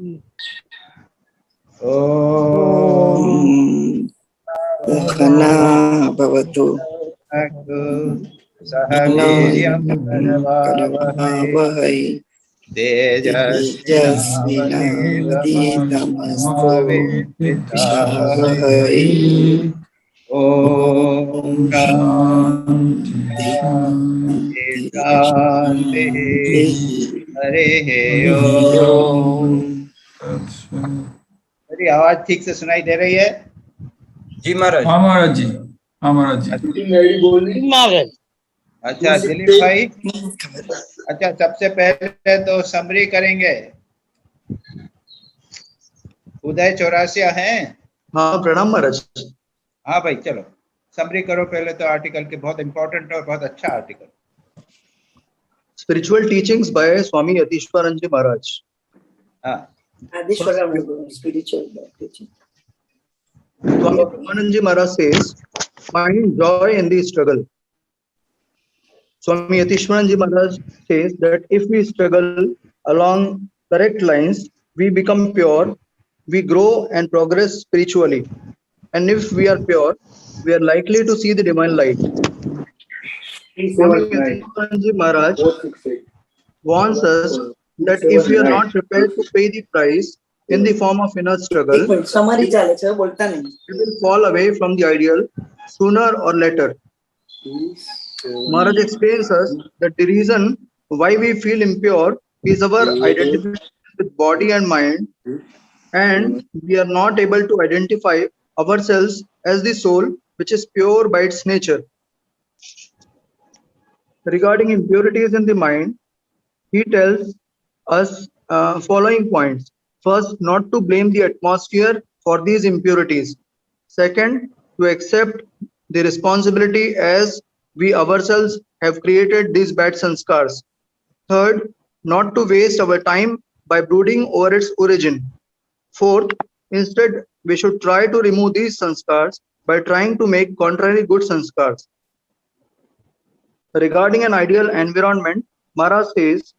ॐ सहना भवतु सह वीर्यं करवावहै करवावहै तेजस्विनावधीतमस्तु विद्विषावहै। ॐ शान्ति शान्ति हरिः ओम। मेरी आवाज ठीक से सुनाई दे रही है? जी महाराज। हाँ महाराज जी, हाँ महाराज जी। अच्छा दिलीप भाई, अच्छा सबसे पहले तो समरी करेंगे। उदय चौरासिया हैं? हाँ प्रणाम महाराज। हाँ भाई चलो समरी करो पहले तो आर्टिकल के, बहुत इंपॉर्टेंट और बहुत अच्छा article. Spiritual teachings by Swami Yatishwaran Ji Maharaj. हाँ spiritual teaching. Swami Ramanand Ji Maharaj says, find joy in the struggle. Swami Yatishwaran Ji Maharaj says that if we struggle along correct lines, we become pure, we grow and progress spiritually. And if we are pure, we are likely to see the divine light. Swami Yatishwaran Ji Maharaj warns us that if we are not prepared to pay the price in the form of inner struggle, Summary chale sir, bolta nahi. we will fall away from the ideal sooner or later. Maharaj explains us that the reason why we feel impure is our identification with body and mind, and we are not able to identify ourselves as the soul which is pure by its nature. Regarding impurities in the mind, he tells us following points. First, not to blame the atmosphere for these impurities. Second, to accept the responsibility as we ourselves have created these bad sanskars. Third, not to waste our time by brooding over its origin. Fourth, instead, we should try to remove these sanskars by trying to make contrary good sanskars. Regarding an ideal environment, Maharaj says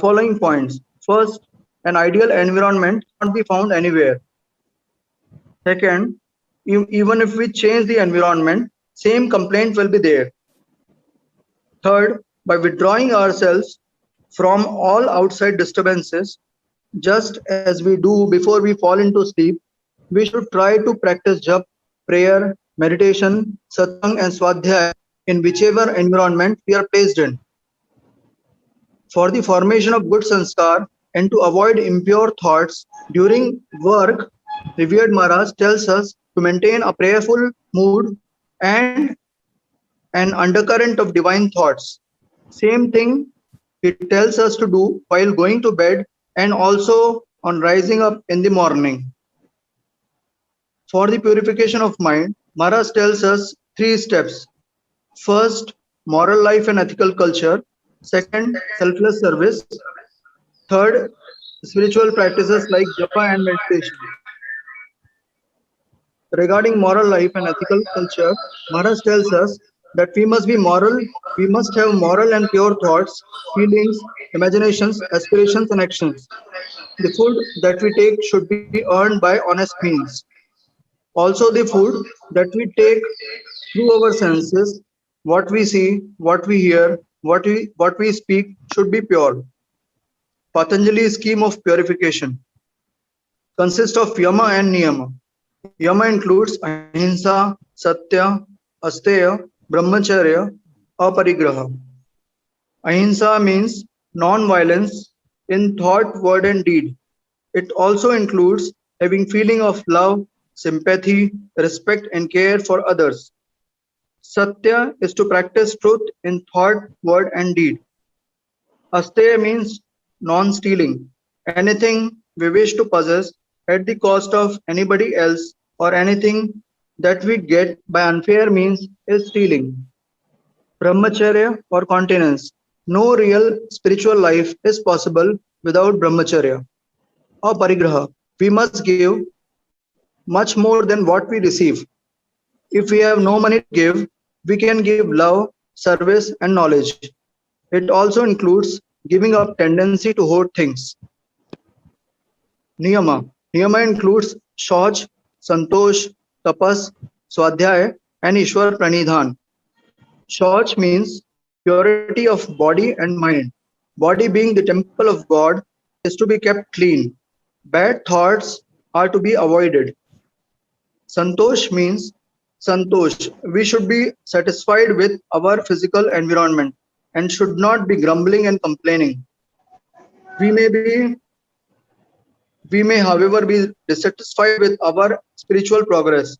following points. First, an ideal environment can't be found anywhere. Second, even if we change the environment, same complaint will be there. Third, by withdrawing ourselves from all outside disturbances, just as we do before we fall into sleep, we should try to practice jap, prayer, meditation, satsang and swadhyaya in whichever environment we are placed in. For the formation of good sanskar and to avoid impure thoughts during work, revered Maharaj tells us to maintain a prayerful mood and an undercurrent of divine thoughts. Same thing he tells us to do while going to bed and also on rising up in the morning. For the purification of mind, Maharaj tells us 3 steps. First, moral life and ethical culture. Second, selfless service. Third, spiritual practices like japa and meditation. Regarding moral life and ethical culture, Maharaj tells us that we must be moral, we must have moral and pure thoughts, feelings, imaginations, aspirations and actions. The food that we take should be earned by honest means. Also the food that we take through our senses, what we see, what we hear, what we speak should be pure. Patanjali's scheme of purification consists of yama and niyama. Yama includes ahimsa, satya, asteya, brahmacharya, aparigraha. Ahimsa means non-violence in thought, word and deed. It also includes having feeling of love, sympathy, respect and care for others. Satya is to practice truth in thought, word and deed. Asteya means non-stealing. Anything we wish to possess at the cost of anybody else or anything that we get by unfair means is stealing. Brahmacharya or continence. No real spiritual life is possible without brahmacharya. Or parigraha. We must give much more than what we receive. If we have no money to give, we can give love, service and knowledge. It also includes giving up tendency to hoard things. Niyama. Niyama includes Shauch, Santosh, Tapas, Swadhyay, and Ishwar Pranidhan. Shauch means purity of body and mind. Body being the temple of God is to be kept clean. Bad thoughts are to be avoided. Santosh means Santosh. We should be satisfied with our physical environment and should not be grumbling and complaining. We may, however, be dissatisfied with our spiritual progress.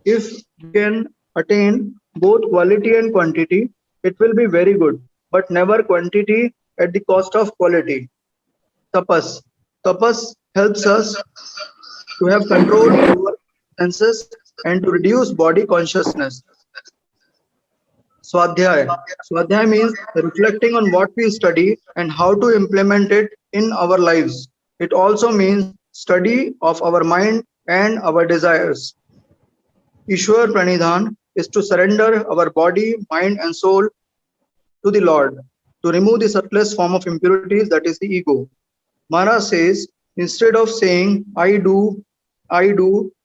If we can attain both quality and quantity, it will be very good, but never quantity at the cost of quality. Tapas. Tapas helps us to have control over senses and to reduce body consciousness. Swadhyay. Swadhyay means reflecting on what we study and how to implement it in our lives. It also means study of our mind and our desires. Ishwar Pranidhan is to surrender our body, mind, and soul to the Lord, to remove the subtlest form of impurities, that is the ego. Maharaj says, instead of saying, I do,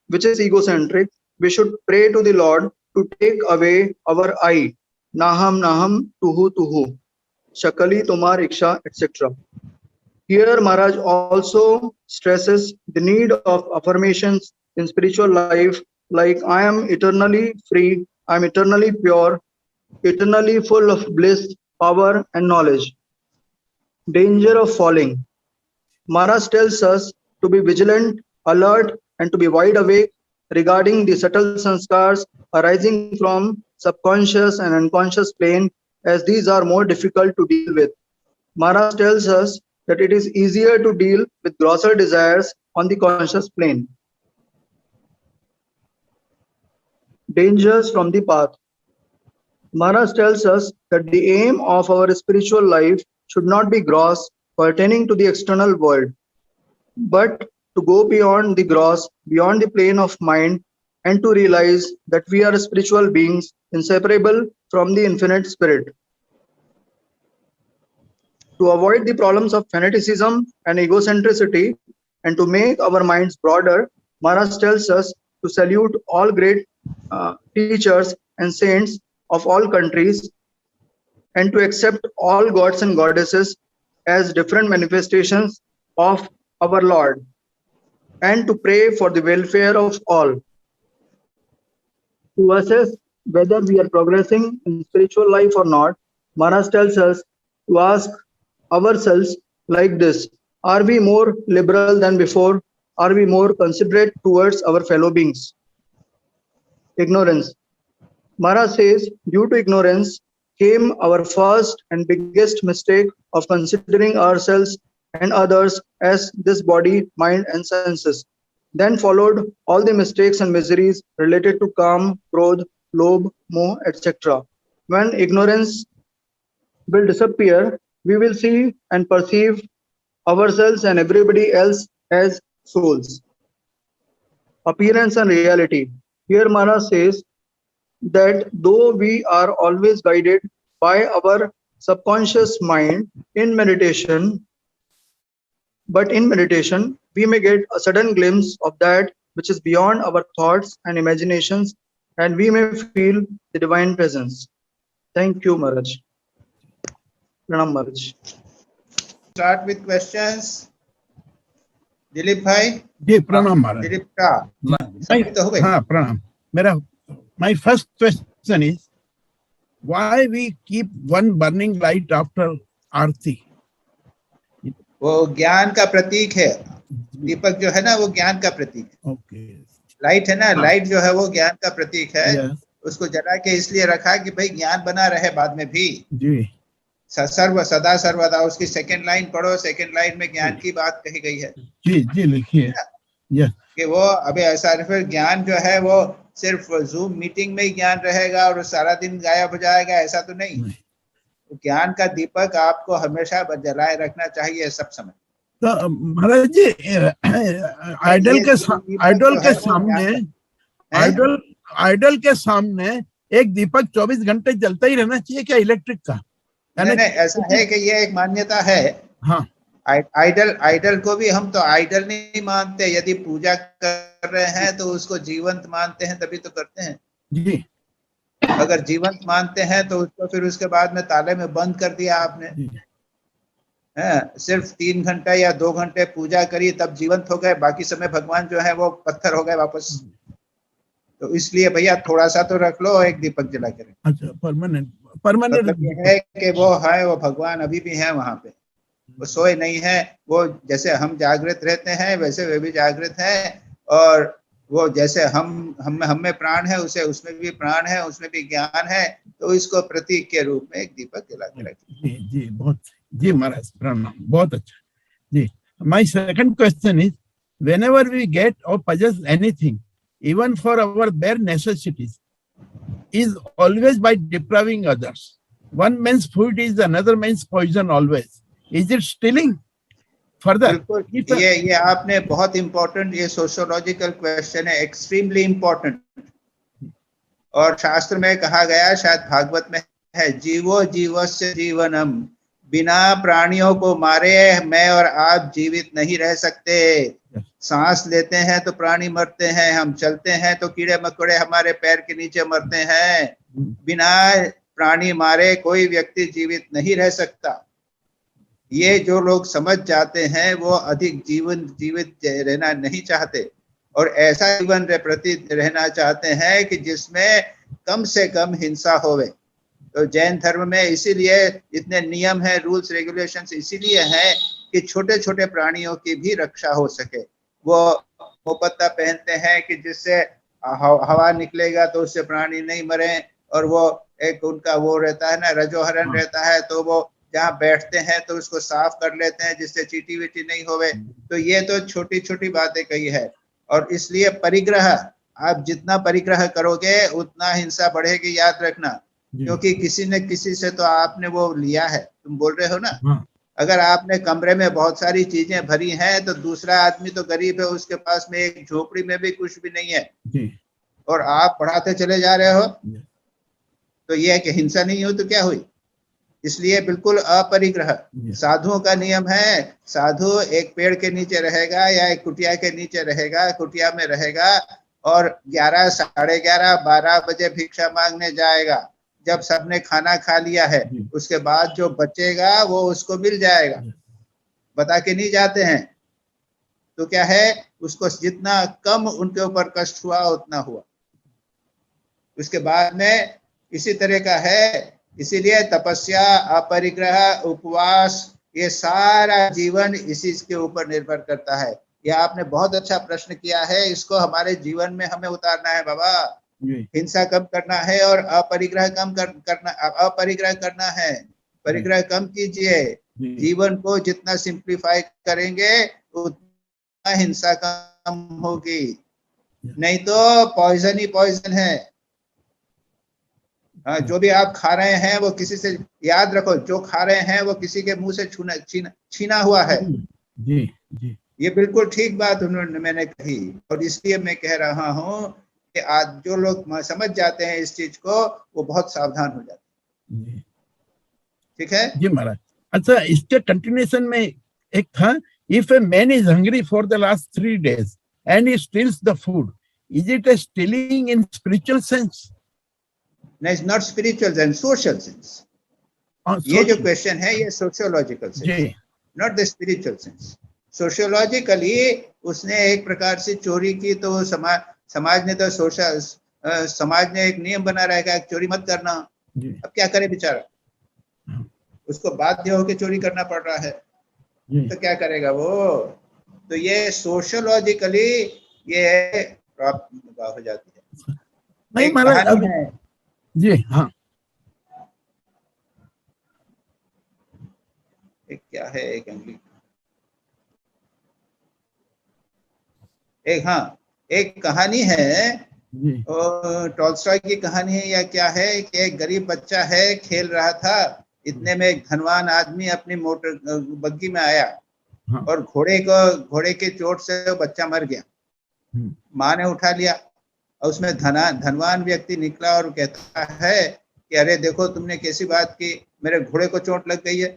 which is egocentric, we should pray to the Lord to take away our I, Naham, Naham, Tuhu, Tuhu, Shakali, Tumar, Iksha, etc. Here, Maharaj also stresses the need of affirmations in spiritual life, like I am eternally free, I am eternally pure, eternally full of bliss, power, and knowledge. Danger of falling. Maharaj tells us to be vigilant, alert, and to be wide awake regarding the subtle sanskars arising from subconscious and unconscious plane, as these are more difficult to deal with. Maharaj tells us that it is easier to deal with grosser desires on the conscious plane. Dangers from the path. Maharaj tells us that the aim of our spiritual life should not be gross, pertaining to the external world, but to go beyond the gross, beyond the plane of mind, and to realize that we are spiritual beings inseparable from the infinite spirit. To avoid the problems of fanaticism and egocentricity and to make our minds broader, Maharaj tells us to salute all great teachers and saints of all countries and to accept all gods and goddesses as different manifestations of our Lord and to pray for the welfare of all. To assess whether we are progressing in spiritual life or not, Maharaj tells us to ask ourselves like this: are we more liberal than before? Are we more considerate towards our fellow beings? Ignorance. Maharaj says, due to ignorance came our first and biggest mistake of considering ourselves and others as this body, mind, and senses. Then followed all the mistakes and miseries related to Kam, Krodh, Lobh, Moh, etc. When ignorance will disappear, we will see and perceive ourselves and everybody else as souls. Appearance and reality. Here Maharaj says that though we are always guided by our subconscious mind in meditation, but in meditation, we may get a sudden glimpse of that which is beyond our thoughts and imaginations, and we may feel the divine presence. Thank you, Maharaj. Pranam, Maharaj. Start with questions. Dilip भाई जी प्रणाम महाराज। दिलीप का सभी तो हो गए। हाँ प्रणाम। मेरा my first question is why we keep one burning light after आरती? वो ज्ञान का प्रतीक है। दीपक जो है ना वो ज्ञान का प्रतीक है। ओके। लाइट है ना, लाइट जो है वो ज्ञान का प्रतीक है। Yes. उसको जला के इसलिए रखा कि भाई ज्ञान बना रहे बाद में भी। जी। सर्व सदा सर्वदा। उसकी सेकंड लाइन पढ़ो, सेकंड लाइन में ज्ञान की बात कही गई है। जी जी लिखिए। यस। कि वो अभी ऐसा फिर ज्ञान जो है वो सिर्फ जूम मीटिंग में ही ज्ञान रहेगा और सारा दिन गायब हो जाएगा, ऐसा तो नहीं। तो ज्ञान का दीपक आपको हमेशा जलाए रखना चाहिए सब समय। तो महाराज जी आइडल के सामने एक दीपक 24 घंटे जलता ही रहना चाहिए क्या इलेक्ट्रिक का? नहीं, ऐसा है कि ये एक मान्यता है। हाँ। आइडल को भी हम तो आइडल नहीं मानते, यदि पूजा कर रहे हैं तो उसको जीवंत मानते हैं, तभी तो करते हैं। जी अगर जीवंत मानते हैं तो उसको फिर उसके बाद में ताले में बंद कर दिया आपने, जी है? सिर्फ 3 घंटा या 2 घंटे पूजा करी तब जीवंत हो गए, बाकी समय भगवान जो है वो पत्थर हो गए वापस। तो इसलिए भैया थोड़ा सा तो रख लो, एक दीपक जला के। अच्छा, परमानेंट मतलब ये है कि वो है, वो भगवान अभी भी है वहां पे, वो सोए नहीं है। वो जैसे हम जागृत रहते हैं वैसे वे भी जागृत है, और वो जैसे हम में प्राण है, उसे उसमें भी प्राण है, उसमें भी ज्ञान है। तो इसको प्रतीक के रूप में एक दीपक जला के रखिए। जी जी, बहुत जी महाराज, प्रणाम, बहुत अच्छा जी। My second question is, whenever we get or possess anything, even for our bare necessities, is always by depriving others. One man's food is another man's poison always. Is it stealing? Further, बिल्कुल, ये आपने बहुत important, ये sociological question है, extremely important. और शास्त्र में कहा गया, शायद भागवत में है, जीवो जीवस्य जीवनम, बिना प्राणियों को मारे मैं और आप जीवित नहीं रह सकते। सांस लेते हैं तो प्राणी मरते हैं, हम चलते हैं तो कीड़े मकोड़े हमारे पैर के नीचे मरते हैं। बिना प्राणी मारे कोई व्यक्ति जीवित नहीं रह सकता। ये जो लोग समझ जाते हैं वो अधिक जीवित रहना नहीं चाहते, और ऐसा जीवन प्रति रहना चाहते हैं कि जिसमें कम से कम हिंसा होवे। तो जैन धर्म में इसीलिए इतने नियम है, रूल्स रेगुलेशंस इसीलिए हैं कि छोटे छोटे प्राणियों की भी रक्षा हो सके। वो मोपत्ता पहनते हैं कि जिससे हवा निकलेगा तो उससे प्राणी नहीं मरे, और वो एक उनका वो रहता है ना, रजोहरण रहता है, तो वो जहाँ बैठते हैं तो उसको साफ कर लेते हैं जिससे चींटी वीटी नहीं होवे। तो ये तो छोटी छोटी बातें कही है। और इसलिए परिग्रह, आप जितना परिग्रह करोगे उतना हिंसा बढ़ेगी, याद रखना। क्योंकि किसी न किसी से तो आपने वो लिया है, तुम बोल रहे हो ना। अगर आपने कमरे में बहुत सारी चीजें भरी हैं तो दूसरा आदमी तो गरीब है, उसके पास में एक झोपड़ी में भी कुछ भी नहीं है, और आप पढ़ाते चले जा रहे हो, तो ये है कि हिंसा नहीं हो तो क्या हुई। इसलिए बिल्कुल अपरिग्रह। साधुओं का नियम है, साधु एक पेड़ के नीचे रहेगा या एक कुटिया के नीचे रहेगा, कुटिया में रहेगा, और 11, साढ़े 11, 12 बजे भिक्षा मांगने जाएगा। जब सबने खाना खा लिया है उसके बाद जो बचेगा वो उसको मिल जाएगा, बता के नहीं जाते हैं। तो क्या है, उसको जितना कम उनके ऊपर कष्ट हुआ उतना हुआ। उसके बाद में इसी तरह का है। इसीलिए तपस्या, अपरिग्रह, उपवास, ये सारा जीवन इसी के ऊपर निर्भर करता है। यह आपने बहुत अच्छा प्रश्न किया है, इसको हमारे जीवन में हमें उतारना है बाबा। हिंसा कम करना है और अपरिग्रह कम करना, अपरिग्रह करना है। परिग्रह कम कीजिए, जीवन को जितना सिंप्लीफाई करेंगे उतना हिंसा कम होगी। नहीं तो पॉइजन ही पॉइजन है। जो भी आप खा रहे हैं वो किसी से, याद रखो, जो खा रहे हैं वो किसी के मुंह से छीना हुआ है। जी जी, ये बिल्कुल ठीक बात मैंने कही। और इसलिए मैं कह रहा हूँ कि आज जो लोग समझ जाते हैं इस चीज को, वो बहुत सावधान हो जाते हैं। ठीक है जी महाराज। अच्छा, इसके कंटिन्यूएशन में एक था, if a man is hungry for the last 3 days and he steels the food, is it A stealing in spiritual sense? No, it's not spiritual sense, social sense. ये जो क्वेश्चन है ये sociological sense, not the spiritual sense. Sociologically उसने एक प्रकार से चोरी की, तो समाज ने तो समाज ने एक नियम बना रहेगा, चोरी मत करना। अब क्या करे बेचारा, उसको बाध्य होकर चोरी करना पड़ रहा है, तो क्या करेगा वो। तो ये सोशियोलॉजिकली ये प्रॉब्लम हो जाती है। नहीं महाराज, जी हाँ, एक क्या है, एक अंग्रेजी, एक हाँ, एक कहानी है, टॉल्स्टॉय की कहानी है या क्या है, कि एक गरीब बच्चा है, खेल रहा था, इतने में एक धनवान आदमी अपनी मोटर बग्गी में आया, और घोड़े के चोट से बच्चा मर गया। माँ ने उठा लिया, और उसमें धनवान व्यक्ति निकला और कहता है कि अरे देखो तुमने कैसी बात की, मेरे घोड़े को चोट लग गई है।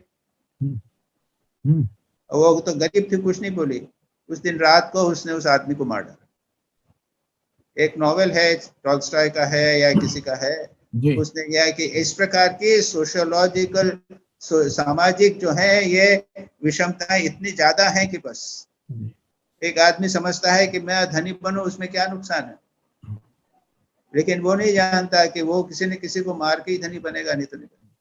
और वो तो गरीब थी, कुछ नहीं बोली। उस दिन रात को उसने उस आदमी को मार डाला। एक नॉवेल है, टॉल्स्टॉय का है या किसी का है, जी उसने यह है कि इस प्रकार की सोशियोलॉजिकल सामाजिक जो है ये विषमताएं इतनी ज्यादा हैं कि बस एक आदमी समझता है कि मैं धनी बनूं, उसमें क्या नुकसान है, लेकिन वो नहीं जानता कि वो किसी न किसी को मार के ही धनी बनेगा, नहीं तो नहीं बनेगा।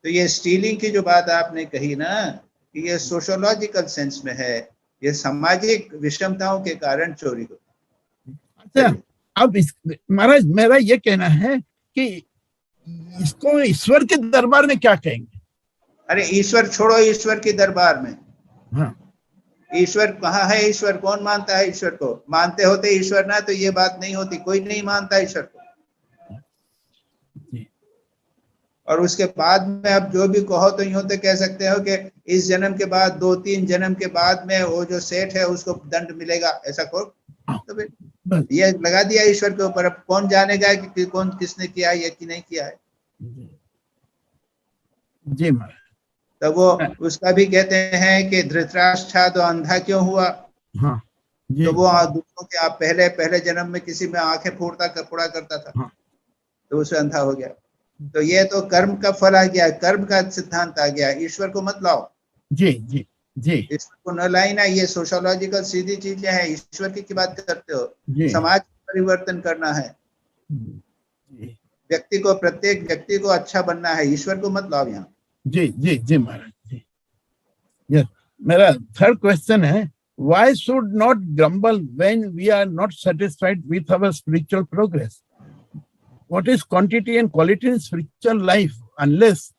तो ये स्टीलिंग की जो बात आपने कही ना, कि ये सोशियोलॉजिकल सेंस में है, ये सामाजिक विषमताओं के कारण चोरी होती है। अच्छा, अब इस महाराज मेरा ये कहना है कि इसको ईश्वर के दरबार में क्या कहेंगे? अरे ईश्वर छोड़ो, ईश्वर के दरबार में हाँ ईश्वर कहाँ है? ईश्वर कौन मानता है? ईश्वर को मानते होते ईश्वर ना तो ये बात नहीं होती। कोई नहीं मानता ईश्वर को। जी और उसके बाद में अब जो भी कहो तो यूं तो कह सकते हो कि इस जन्म के बाद 2-3 जन्म के बाद में वो जो सेठ है उसको दंड मिलेगा, ऐसा को तो बस ये लगा दिया ईश्वर के ऊपर। अब कौन जानेगा कि कौन किसने किया है या कि नहीं किया है। जी महाराज। तो वो उसका भी कहते हैं कि धृतराष्ट्र तो अंधा क्यों हुआ? हाँ जी तो वो दूसरों के आप पहले जन्म में किसी में आंखें फोड़ा करता था, हाँ। तो उसे अंधा हो गया। तो ये तो कर्म का फल आ गया, कर्म का सिद्धांत आ गया। ईश्वर को मत लाओ, जी जी जी ईश्वर को न लाई ना। ये सोशोलॉजिकल सीधी चीजें हैं। ईश्वर की बात करते हो, जी समाज परिवर्तन करना है, जी व्यक्ति को, प्रत्येक व्यक्ति को अच्छा बनना है। ईश्वर को मत लाओ यहाँ। जी जी जी महाराज जी। यस, मेरा थर्ड क्वेश्चन है, why should not grumble when we are not satisfied with our spiritual progress? What is quantity and quality in spiritual life unless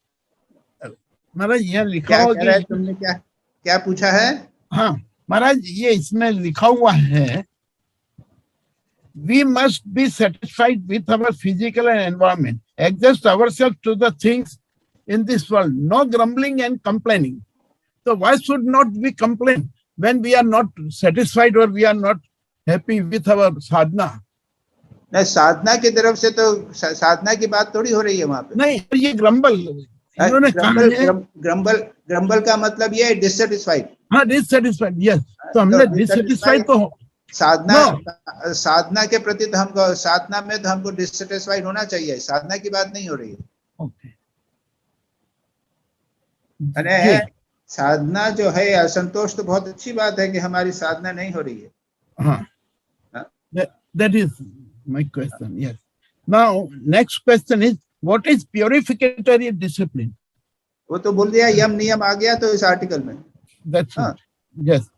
महाराज यहाँ लिखा क्या हुआ कह रहा है कि तुमने? क्या पूछा है? हाँ महाराज, ये इसमें लिखा हुआ है, we must be satisfied with our physical and environment, adjust ourselves to the things in this world, no grumbling and complaining. So why should not we complain when we are not satisfied or we are not happy with our sadhana? नहीं, साधना की तरफ से तो साधना की बात थोड़ी हो रही है वहां पे। नहीं, ये ग्रम्बल इन्होंने कहा है। ग्रम्बल का मतलब ये है डिससेटिस्फाइड। हाँ, डिससेटिस्फाइड, यस। तो हमने डिससेटिस्फाइड तो साधना के प्रति तो हमको, साधना में तो हमको डिससेटिस्फाइड होना चाहिए। साधना की बात नहीं हो रही है। ओके, अरे साधना जो है, असंतोष तो बहुत अच्छी बात है कि हमारी साधना नहीं हो रही है। हाँ, that is my question. Yes. Now, next question is, what is purificatory discipline? वो तो बोल दिया, यम नियम आ गया तो इस आर्टिकल में। That's it. Yes.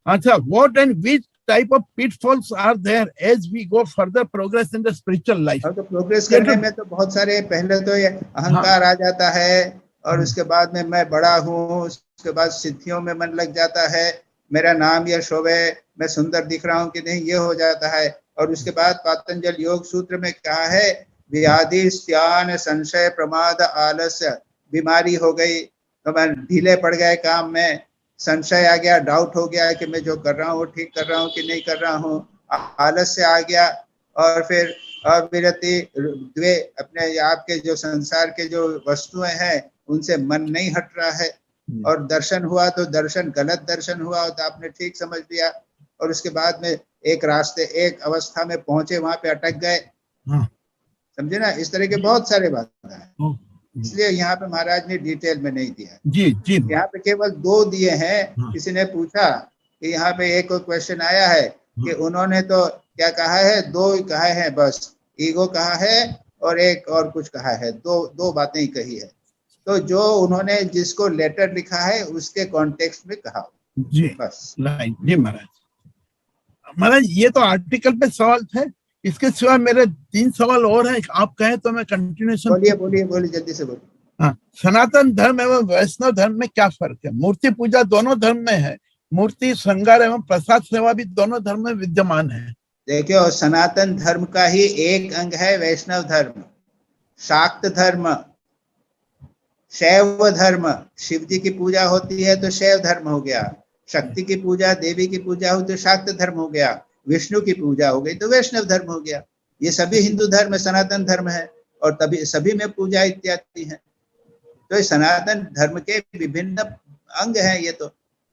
अच्छा, what and which type of pitfalls are there as we go further progress in the spiritual life? और तो प्रोग्रेस करने में तो बहुत सारे, पहले तो ये अहंकार आ जाता है, और उसके बाद में मैं बड़ा हूँ, उसके बाद सिद्धियों में मन लग जाता है, मेरा नाम यश होवे, मैं सुंदर दिख रहा हूँ कि नहीं, ये हो जाता है। और उसके बाद पतंजल योग सूत्र में कहा है, व्याधि स्यान संशय प्रमाद आलस्य, बीमारी हो गई तो मैं ढीले पड़ गए काम में, संशय आ गया, डाउट हो गया कि मैं जो कर रहा हूँ वो ठीक कर रहा हूँ कि नहीं कर रहा हूँ, आलस्य आ गया, और फिर अविरति द्वे, अपने आपके जो संसार के जो वस्तुएं हैं उनसे मन नहीं हट रहा है। और दर्शन हुआ तो दर्शन गलत दर्शन हुआ तो आपने ठीक समझ लिया, और उसके बाद में एक रास्ते, एक अवस्था में पहुंचे, वहां पे अटक गए। समझे ना? इस तरह के बहुत सारे बातें हैं, इसलिए यहाँ पे महाराज ने डिटेल में नहीं दिया जी जी। यहाँ पे केवल 2 दिए हैं। किसी ने पूछा कि यहाँ पे एक क्वेश्चन आया है कि उन्होंने तो क्या कहा है, 2 ही कहा है बस, ईगो कहा है और एक और कुछ कहा है, 2 बातें ही कही है। तो जो उन्होंने जिसको लेटर लिखा है उसके कॉन्टेक्स्ट में कहा जी, बस। जी महाराज। महाराज, ये तो आर्टिकल पे सवाल थे, इसके सिवा मेरे 3 सवाल और हैं, आप कहें तो मैं कंटिन्यूएशन। बोलिए जल्दी से बोलिए। हाँ, सनातन धर्म एवं वैष्णव धर्म में क्या फर्क है? मूर्ति पूजा दोनों धर्म में है, मूर्ति श्रृंगार एवं प्रसाद सेवा भी दोनों धर्म में विद्यमान है। देखियो, सनातन धर्म का ही एक अंग है वैष्णव धर्म, शाक्त धर्म, शैव धर्म। शिव जी की पूजा होती है तो शैव धर्म हो गया, शक्ति की पूजा, देवी की पूजा हो तो शाक्त धर्म हो गया, विष्णु की पूजा हो गई तो वैष्णव धर्म हो गया। ये सभी हिंदू धर्म सनातन धर्म है, और तभी सभी में पूजा इत्यादि है। तो ये सनातन धर्म के विभिन्न अंग हैं, ये तो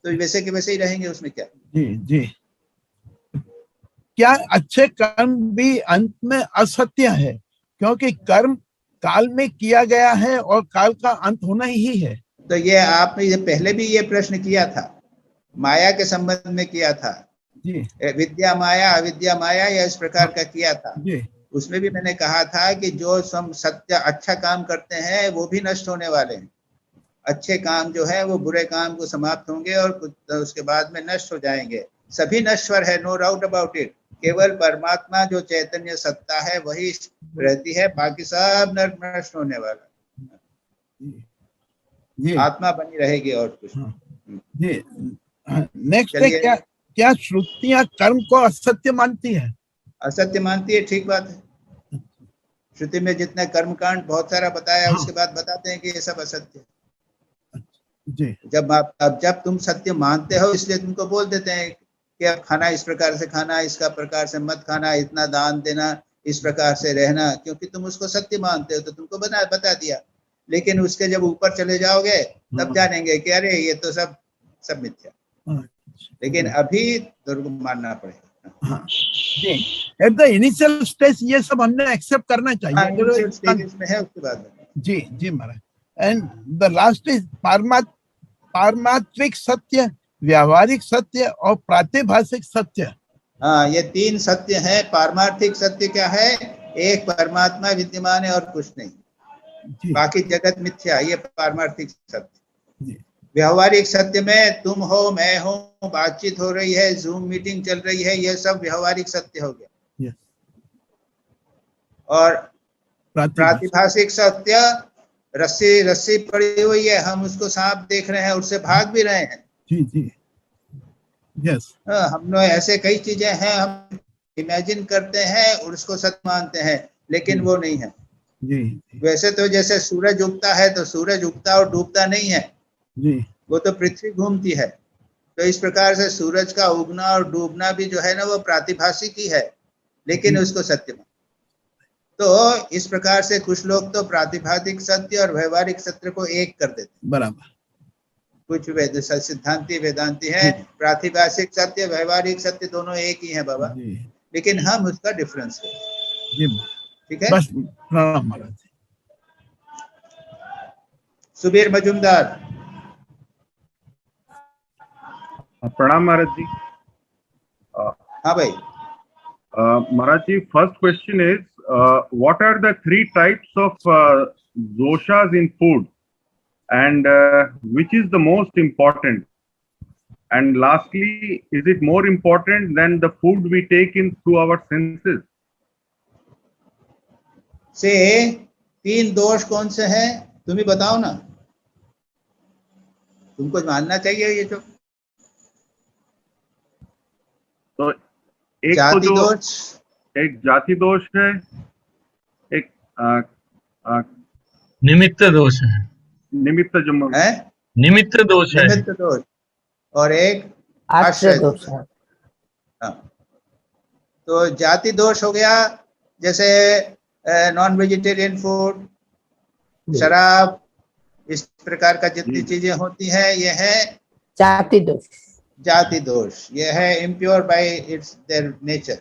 वैसे के वैसे ही रहेंगे, उसमें क्या। जी जी। क्या अच्छे कर्म भी अंत में असत्य है? क्योंकि कर्म काल में किया गया है और काल का अंत होना ही है। तो ये आपने ये पहले भी ये प्रश्न किया था, माया के संबंध में किया था जी विद्या माया अविद्या माया, या इस प्रकार का किया था। जी उसमें भी मैंने कहा था कि जो हम सत्य अच्छा काम करते हैं वो भी नष्ट होने वाले हैं। अच्छे काम जो है वो बुरे काम को समाप्त होंगे और उसके बाद में नष्ट हो जाएंगे। सभी नश्वर है, नो डाउट अबाउट इट। केवल परमात्मा जो चैतन्य सत्ता है वही रहती है, बाकी सब नष्ट होने वाला। जी आत्मा बनी रहेगी और कुछ। जी। नेक्स्ट है, चलिए। क्या श्रुतियां कर्म को असत्य मानती है? असत्य मानती है, ठीक बात है। श्रुति में जितने कर्मकांड बहुत सारा बताया, उसके बाद बताते हैं कि ये सब असत्य है। जी। जब तुम सत्य मानते हो इसलिए तुमको बोल देते हैं कि अब खाना इस प्रकार से खाना, इसका प्रकार से मत खाना, इतना दान देना, इस प्रकार से रहना, क्योंकि तुम उसको सत्य मानते हो तो तुमको बता दिया। लेकिन उसके जब ऊपर चले जाओगे तब जानेंगे कि अरे ये तो सब मिथ्या। लेकिन अभी दुर्ग मानना पड़ेगा। एट द इनिशियल स्टेज ये सब हमने एक्सेप्ट करना चाहिए। इनिशियल स्टेजेस में है, उसके बाद में। जी जी Maharaj. And the last is पारमार्थिक सत्य, व्यावहारिक सत्य और प्रातिभाषिक सत्य। हाँ, ये तीन सत्य है। पारमार्थिक सत्य क्या है? एक परमात्मा विद्यमान है और कुछ नहीं, बाकी जगत मिथ्या, ये पारमार्थिक सत्य। व्यवहारिक सत्य में तुम हो, मैं हूँ, बातचीत हो रही है, जूम मीटिंग चल रही है, ये सब व्यवहारिक सत्य हो गया। और प्रातिभाषिक सत्य, रस्सी पड़ी हुई है, हम उसको सांप देख रहे हैं, उससे भाग भी रहे हैं। जी जी। यस। हम लोग ऐसे कई चीजें हैं, हम इमेजिन करते हैं और उसको सत्य मानते हैं, लेकिन वो नहीं है। जी। वैसे तो जैसे सूरज उगता है तो सूरज उगता और डूबता नहीं है जी, वो तो पृथ्वी घूमती है। तो इस प्रकार से सूरज का उगना और डूबना भी जो है ना वो प्रातिभाषिक ही है, लेकिन उसको सत्य मान। तो इस प्रकार से कुछ लोग तो प्रातिभाषिक सत्य और व्यवहारिक सत्य को एक कर देते हैं। बराबर। कुछ सिद्धांती वेदांती है, प्रातिभाषिक सत्य व्यवहारिक सत्य दोनों एक ही है बाबा, लेकिन हम उसका डिफरेंस है। ठीक है, बस प्रणाम महाराज। सुबीर मजुमदार। प्रणाम महाराज जी। हाँ भाई। Maharaj ji, first question is what are the 3 types of doshas in food and which is the most important, and lastly, is it more important than the food we take in through our senses? से 3 दोष कौन से हैं तुम ही बताओ ना, तुमको मानना चाहिए ये जो। तो एक जाति तो दोष, एक जाति दोष है, एक निमित्त दोष है, निमित्त जो है निमित्त दोष है, निमित्त दोष, और एक आश्रय दोष है। हाँ, तो जाति दोष हो गया, जैसे नॉन वेजिटेरियन फूड, शराब, इस प्रकार का जितनी चीजें होती हैं ये है जाति दोष। जाति दोष ये है impure bye it's their nature,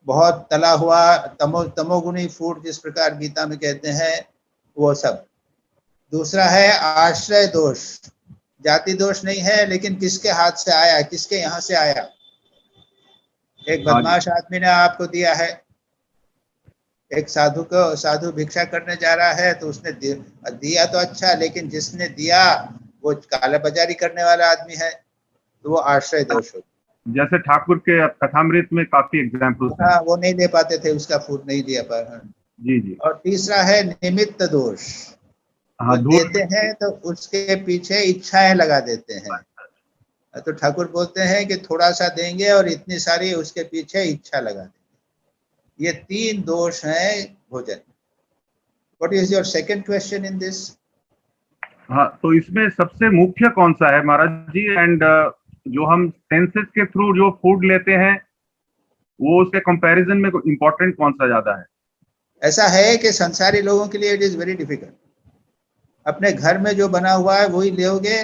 बहुत तला हुआ तमोगुणी फूड जिस प्रकार गीता में कहते हैं वो सब। दूसरा है आश्रय दोष, जाति दोष नहीं है, लेकिन किसके हाथ से आया, किसके यहाँ से आया। एक बदमाश आदमी ने आपको दिया है, एक साधु भिक्षा करने जा रहा है तो उसने दिया तो अच्छा, लेकिन जिसने दिया वो काला बाजारी करने वाला आदमी है, तो वो आश्रय दोष हो। जैसे ठाकुर के कथामृत में काफी एग्जाम्पल्स हैं। हाँ, वो नहीं दे पाते थे, उसका फूड नहीं दिया पर। जी जी। और तीसरा है निमित्त दोष, हाँ, देते हैं तो उसके पीछे इच्छाएं लगा देते हैं। तो ठाकुर बोलते हैं कि थोड़ा सा देंगे और इतनी सारी उसके पीछे इच्छा लगा देंगे। ये 3 दोष हैं भोजन। What is your second question in this? हाँ, तो इसमें सबसे मुख्य कौन सा है महाराज जी? एंड जो हम सेंसेस के थ्रू जो फूड लेते हैं वो उसके कंपैरिजन में इम्पोर्टेंट कौन सा ज्यादा है? ऐसा है कि संसारी लोगों के लिए इट इज वेरी डिफिकल्ट। अपने घर में जो बना हुआ है वही लोगे,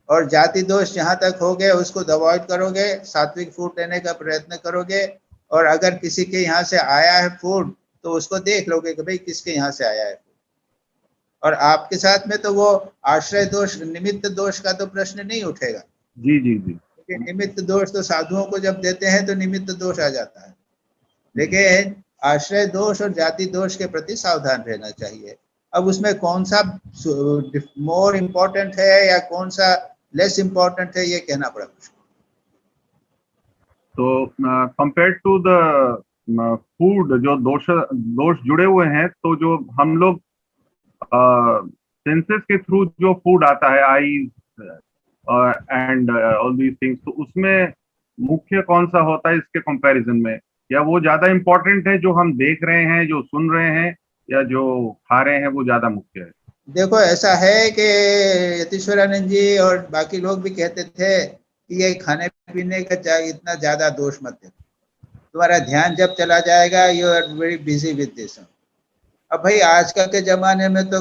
और जाति दोष जहां तक हो गए उसको अवॉइड करोगे, सात्विक फूड लेने का प्रयत्न करोगे। और अगर किसी के यहाँ से आया है फूड तो उसको देख लोगे कि भाई किसके यहाँ से आया है। और आपके साथ में तो वो आश्रय दोष, निमित्त दोष का तो प्रश्न नहीं उठेगा। जी जी जी। निमित्त दोष तो साधुओं को जब देते हैं तो निमित्त दोष आ जाता है, लेकिन आश्रय दोष और जाति दोष के प्रति सावधान रहना चाहिए। अब उसमें कौन सा मोर इम्पोर्टेंट है या कौन सा लेस इम्पोर्टेंट है ये कहना पड़ा मुझको। तो कंपेयर टू द फूड जो दोष जुड़े हुए हैं, तो जो हम लोग सेंसेस के थ्रू जो फूड आता है, eyes and all these things, तो उसमें मुख्य कौन सा होता है इसके कंपैरिजन में? या वो ज्यादा इम्पोर्टेंट है जो हम देख रहे हैं, जो सुन रहे हैं, या जो खा रहे हैं वो ज्यादा मुख्य है? देखो ऐसा है कि यतीश्वरानंद जी और बाकी लोग भी कहते थे कि ये खाने पीने का इतना ज्यादा दोष मत दे, तुम्हारा ध्यान जब चला जाएगा, you are very busy with this. अब भाई आजकल के जमाने में तो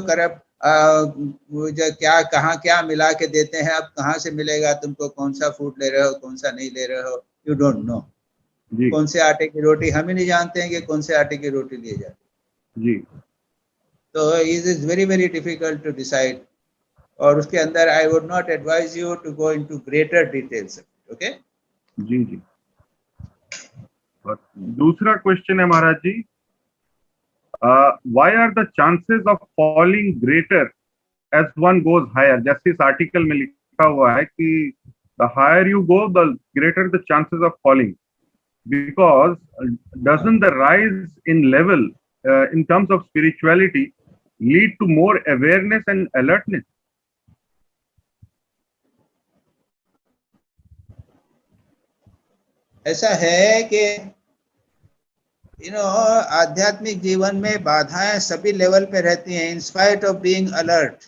जो क्या कहाँ क्या मिला के देते हैं, अब कहाँ से मिलेगा तुमको, कौन सा फूड ले रहे हो कौन सा नहीं ले रहे हो, यू डोंट नो। कौन से आटे की रोटी, हम ही नहीं जानते हैं कि कौन से आटे की रोटी ली जाए जी। तो it is very very difficult to decide. और उसके अंदर I would not advise you to go into greater details. Okay जी जी। और दूसरा क्वेश्चन है महाराज जी, why are the chances of falling greater as one goes higher? जैसे इस आर्टिकल में लिखा हुआ है कि the higher you go, the greater the chances of falling, because doesn't the rise in level in terms of spirituality lead to more awareness and alertness? ऐसा है कि आध्यात्मिक जीवन में बाधाएं सभी लेवल पे रहती हैं, in spite of being alert.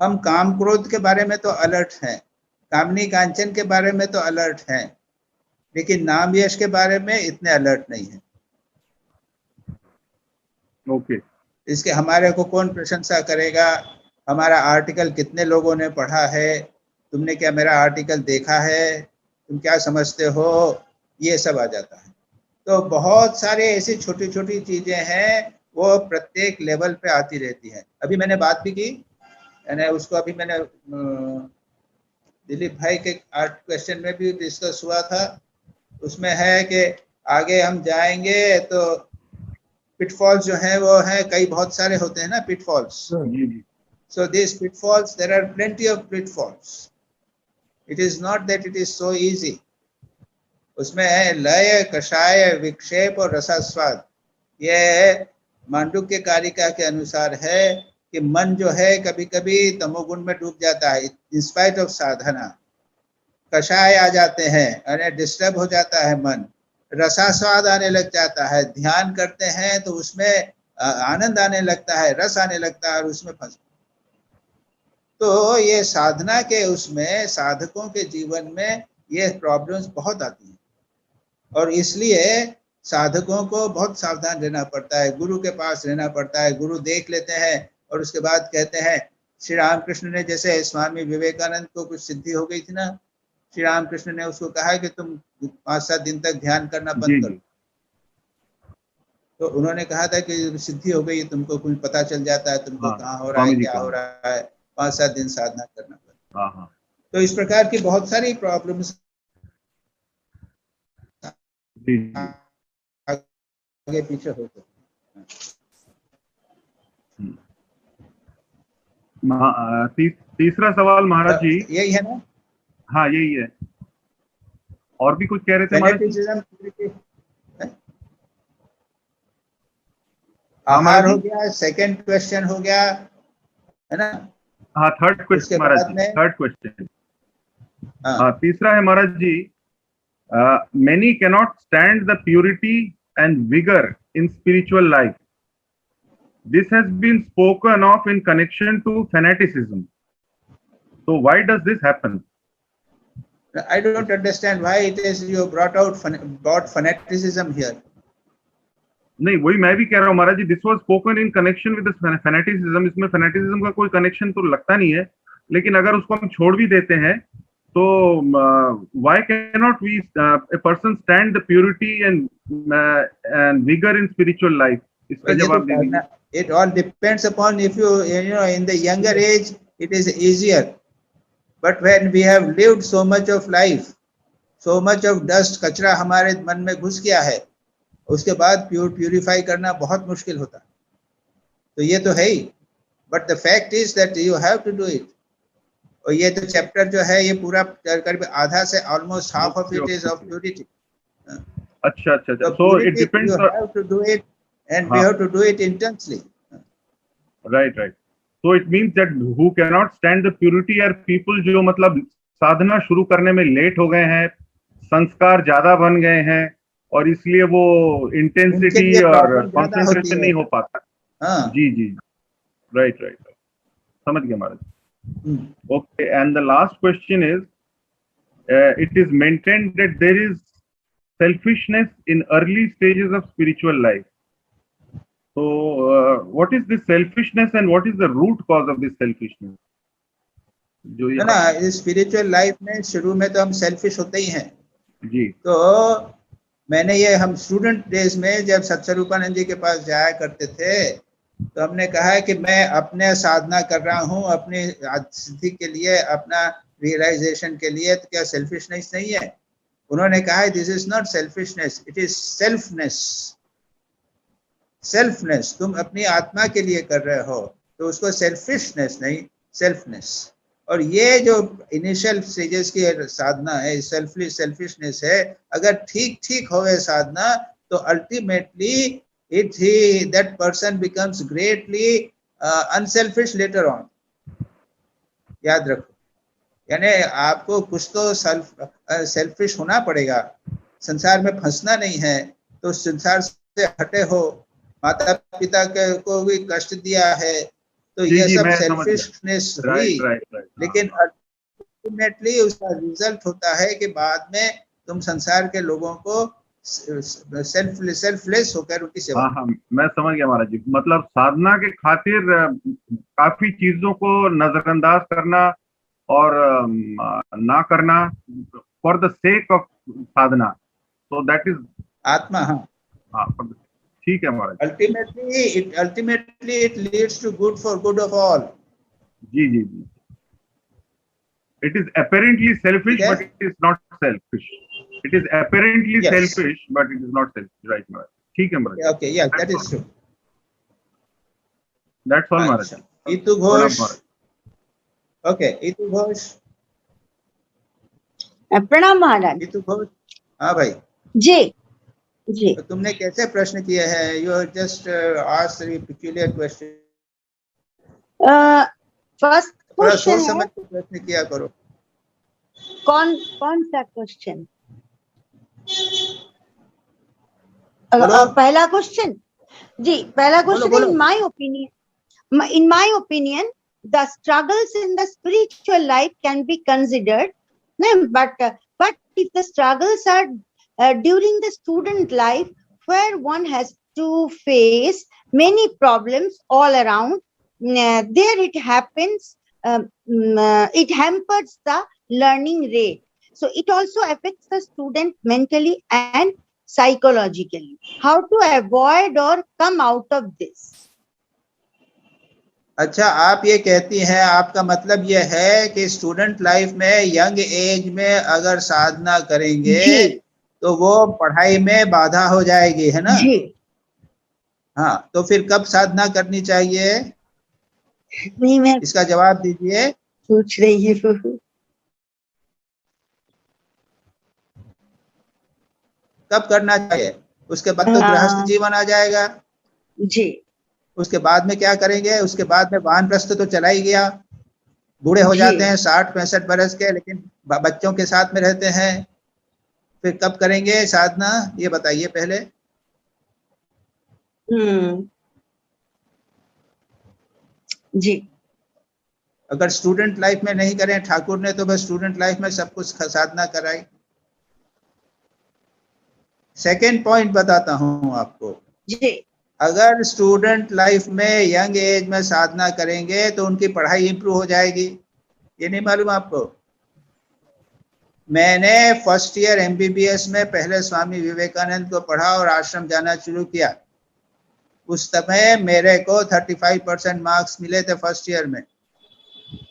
हम काम क्रोध के बारे में तो अलर्ट हैं, कामनी कांचन के बारे में तो अलर्ट हैं, लेकिन नाम यश के बारे में इतने अलर्ट नहीं है। ओके। इसके हमारे को कौन प्रशंसा करेगा, हमारा आर्टिकल कितने लोगों ने पढ़ा है, तुमने क्या मेरा आर्टिकल देखा है, तुम क्या समझते हो, ये सब आ जाता है। तो बहुत सारे ऐसी छोटी छोटी चीजें हैं वो प्रत्येक लेवल पे आती रहती हैं। अभी मैंने बात भी की, यानी उसको अभी मैंने दिलीप भाई के आर्ट क्वेश्चन में भी डिस्कस हुआ था। उसमें है कि आगे हम जाएंगे तो पिटफॉल्स जो है वो है, कई बहुत सारे होते हैं ना pitfalls. So this pitfalls, there are plenty of pitfalls. It is not that it is so easy. उसमें है लय, कषाय, विक्षेप और रसास्वाद। ये मांडुक्य कारिका के अनुसार है कि मन जो है कभी कभी तमोगुण में डूब जाता है इंस्पाइट ऑफ साधना। कषाय आ जाते हैं, अरे डिस्टर्ब हो जाता है मन। रसास्वाद आने लग जाता है, ध्यान करते हैं तो उसमें आनंद आने लगता है, रस आने लगता है और उसमें फंस। तो ये साधना के उसमें साधकों के जीवन में ये प्रॉब्लम्स बहुत आती हैं, और इसलिए साधकों को बहुत सावधान रहना पड़ता है, गुरु के पास रहना पड़ता है। गुरु देख लेते हैं और उसके बाद कहते हैं, श्री रामकृष्ण ने जैसे स्वामी विवेकानंद को कुछ सिद्धि हो गई थी ना, श्री रामकृष्ण ने उसको कहा कि तुम 5-7 दिन तक ध्यान करना बंद करो। तो उन्होंने कहा था कि सिद्धि हो गई, तुमको कुछ पता चल जाता है, तुमको कहाँ हो रहा है, क्या हो रहा है, 5-7 दिन साधना करना पड़ता। तो इस प्रकार की बहुत सारी प्रॉब्लम्स आगे पीछे होते हैं। तीसरा सवाल महाराज जी, यही है ना? हाँ यही है। और भी कुछ कह रहे थे महाराज जी? आहार हो गया, सेकंड क्वेश्चन हो गया, है ना? हाँ थर्ड क्वेश्चन महाराज जी, थर्ड क्वेश्चन। हाँ तीसरा है महाराज जी, many cannot stand the purity and vigor in spiritual life. This has been spoken of in connection to fanaticism. So why does this happen? I don't understand why it is you brought fanaticism here. नहीं, वही मैं भी कह रहा हूँ Maharaj ji, this was spoken in connection with fanaticism. इसमें fanaticism का कोई कनेक्शन तो लगता नहीं है, लेकिन अगर उसको हम छोड़ भी देते हैं तो why can not V a person stand the purity and vigour in spiritual life? इसका जवाब दे दीजिए। It all depends upon, if you know, in the younger age it is easier, but when we have lived so much of life, so much of dust कचरा हमारे मन में घुस गया है, उसके बाद प्यूरिफाई करना बहुत मुश्किल होता है। तो ये तो है ही, but the fact is that you have to do it. और ये तो चैप्टर जो है ये पूरा करीब आधा से almost half of it is of purity. अच्छा अच्छा अच्छा, so it depends, you have to do it and we have to do it intensely. right right, so it means that who cannot stand the purity are people जो मतलब साधना शुरू करने में late हो गए हैं, संस्कार ज्यादा बन गए हैं, और इसलिए वो इंटेंसिटी और कंसंट्रेशन नहीं हो पाता। हाँ जी जी, राइट राइट, समझ गया Maharaj. Okay, and the last question is, it is maintained that there is selfishness in early stages of spiritual life. So what is this selfishness and what is the root cause of this selfishness? जो ये ना spiritual life में शुरू में तो हम selfish होते ही हैं जी। तो मैंने ये, हम स्टूडेंट डेज में जब सत्स्वरूपानंद जी के पास जाया करते थे तो हमने कहा है कि मैं अपने साधना कर रहा हूँ अपनी सिद्धि के लिए, अपना रियलाइजेशन के लिए, तो क्या सेल्फिशनेस नहीं है? उन्होंने कहा है this is not selfishness, it is selfness. Selfness, तुम अपनी आत्मा के लिए कर रहे हो तो उसको सेल्फिशनेस नहीं, सेल्फनेस। और ये जो इनिशियल स्टेजेस की साधना है, सेल्फिशनेस है, अगर ठीक ठीक होवे साधना तो ultimately it that person becomes greatly unselfish later on. याद रखो, यानी आपको कुछ तो सेल्फिश होना पड़ेगा, संसार में फंसना नहीं है, तो संसार से हटे हो, माता पिता को भी कष्ट दिया है, तो ये सब सेल्फिशनेस हुई, लेकिन अल्टीमेटली उसका रिजल्ट होता है कि बाद में तुम संसार के लोगों को सेल्फलेस होकर उनकी सेवा। हाँ, मैं समझ गया महाराज जी, मतलब साधना के खातिर काफी चीजों को नजरअंदाज करना और ना करना for the sake of sadhana, तो दैट इज आत्मा। हाँ हाँ, ठीक है Maharaj. Ultimately it leads to good for good of all. जी जी जी, it is apparently selfish but it is not selfish. It is apparently selfish but it is not selfish, right महाराज? ठीक है महाराज। Okay, yeah, that is true. That's all महाराज। इतु Ghosh. Okay, इतु घोष। प्रणाम महाराज। इतु घोष। हाँ भाई जी जी। तो तुमने कैसे प्रश्न किए हैं? You just asked a peculiar question. First question सोच समझ के प्रश्न किया करो। कौन सा क्वेश्चन? पहला क्वेश्चन जी, पहला question, in my opinion the struggles in the spiritual life can be considered, but if the struggles are during the student life where one has to face many problems all around, there it happens, it hampers the learning rate. So it also affects the student mentally and psychologically. How to avoid or come out of this? अच्छा, आप ये कहती हैं, आपका मतलब ये है कि स्टूडेंट लाइफ में, यंग एज में अगर साधना करेंगे तो वो पढ़ाई में बाधा हो जाएगी, है ना? जी। हाँ, तो फिर कब साधना करनी चाहिए? नहीं, मैं इसका जवाब दीजिए। पूछ रही हूँ। कब करना चाहिए? उसके बाद तो गृहस्थ जीवन आ जाएगा। जी। उसके बाद में क्या करेंगे? उसके बाद में वानप्रस्थ तो चला ही गया, बूढ़े हो जाते हैं 60-65 बरस के, लेकिन बच्चों के साथ में रहते हैं। फिर कब करेंगे साधना, ये बताइए पहले। जी। अगर स्टूडेंट लाइफ में नहीं करें, ठाकुर ने तो बस स्टूडेंट लाइफ में सब कुछ साधना कराई। सेकेंड पॉइंट बताता हूं आपको। जी अगर स्टूडेंट लाइफ में यंग एज में साधना करेंगे तो उनकी पढ़ाई इंप्रूव हो जाएगी। ये नहीं मालूम आपको? मैंने फर्स्ट ईयर MBBS में पहले स्वामी विवेकानंद को पढ़ा और आश्रम जाना शुरू किया। उस समय मेरे को 35% मार्क्स मिले थे फर्स्ट ईयर में,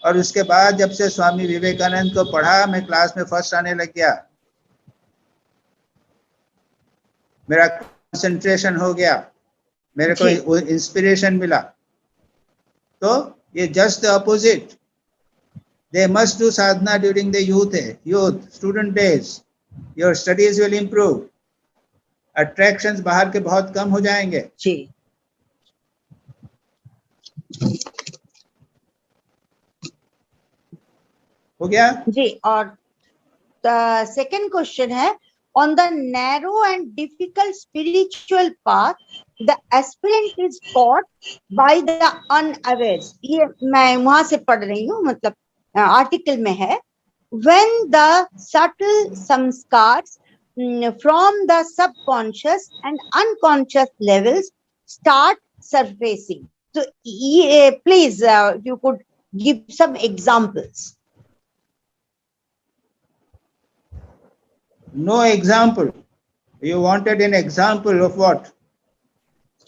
और उसके बाद जब से स्वामी विवेकानंद को पढ़ा मैं क्लास में फर्स्ट आने लग गया, मेरा कंसंट्रेशन हो गया, मेरे को इंस्पिरेशन मिला। तो ये just the opposite, they must do Sadhana during the youth student days, your studies will improve, attractions बाहर के बहुत कम हो जाएंगे। जी हो गया जी। और सेकंड क्वेश्चन है, on the narrow and difficult spiritual path the aspirant is caught by the unawares। ये मैं वहां से पढ़ रही हूँ, मतलब आर्टिकल में है। when the subtle samskars from the subconscious and unconscious levels start surfacing, so please you could give some examples. No example. You wanted an example of what?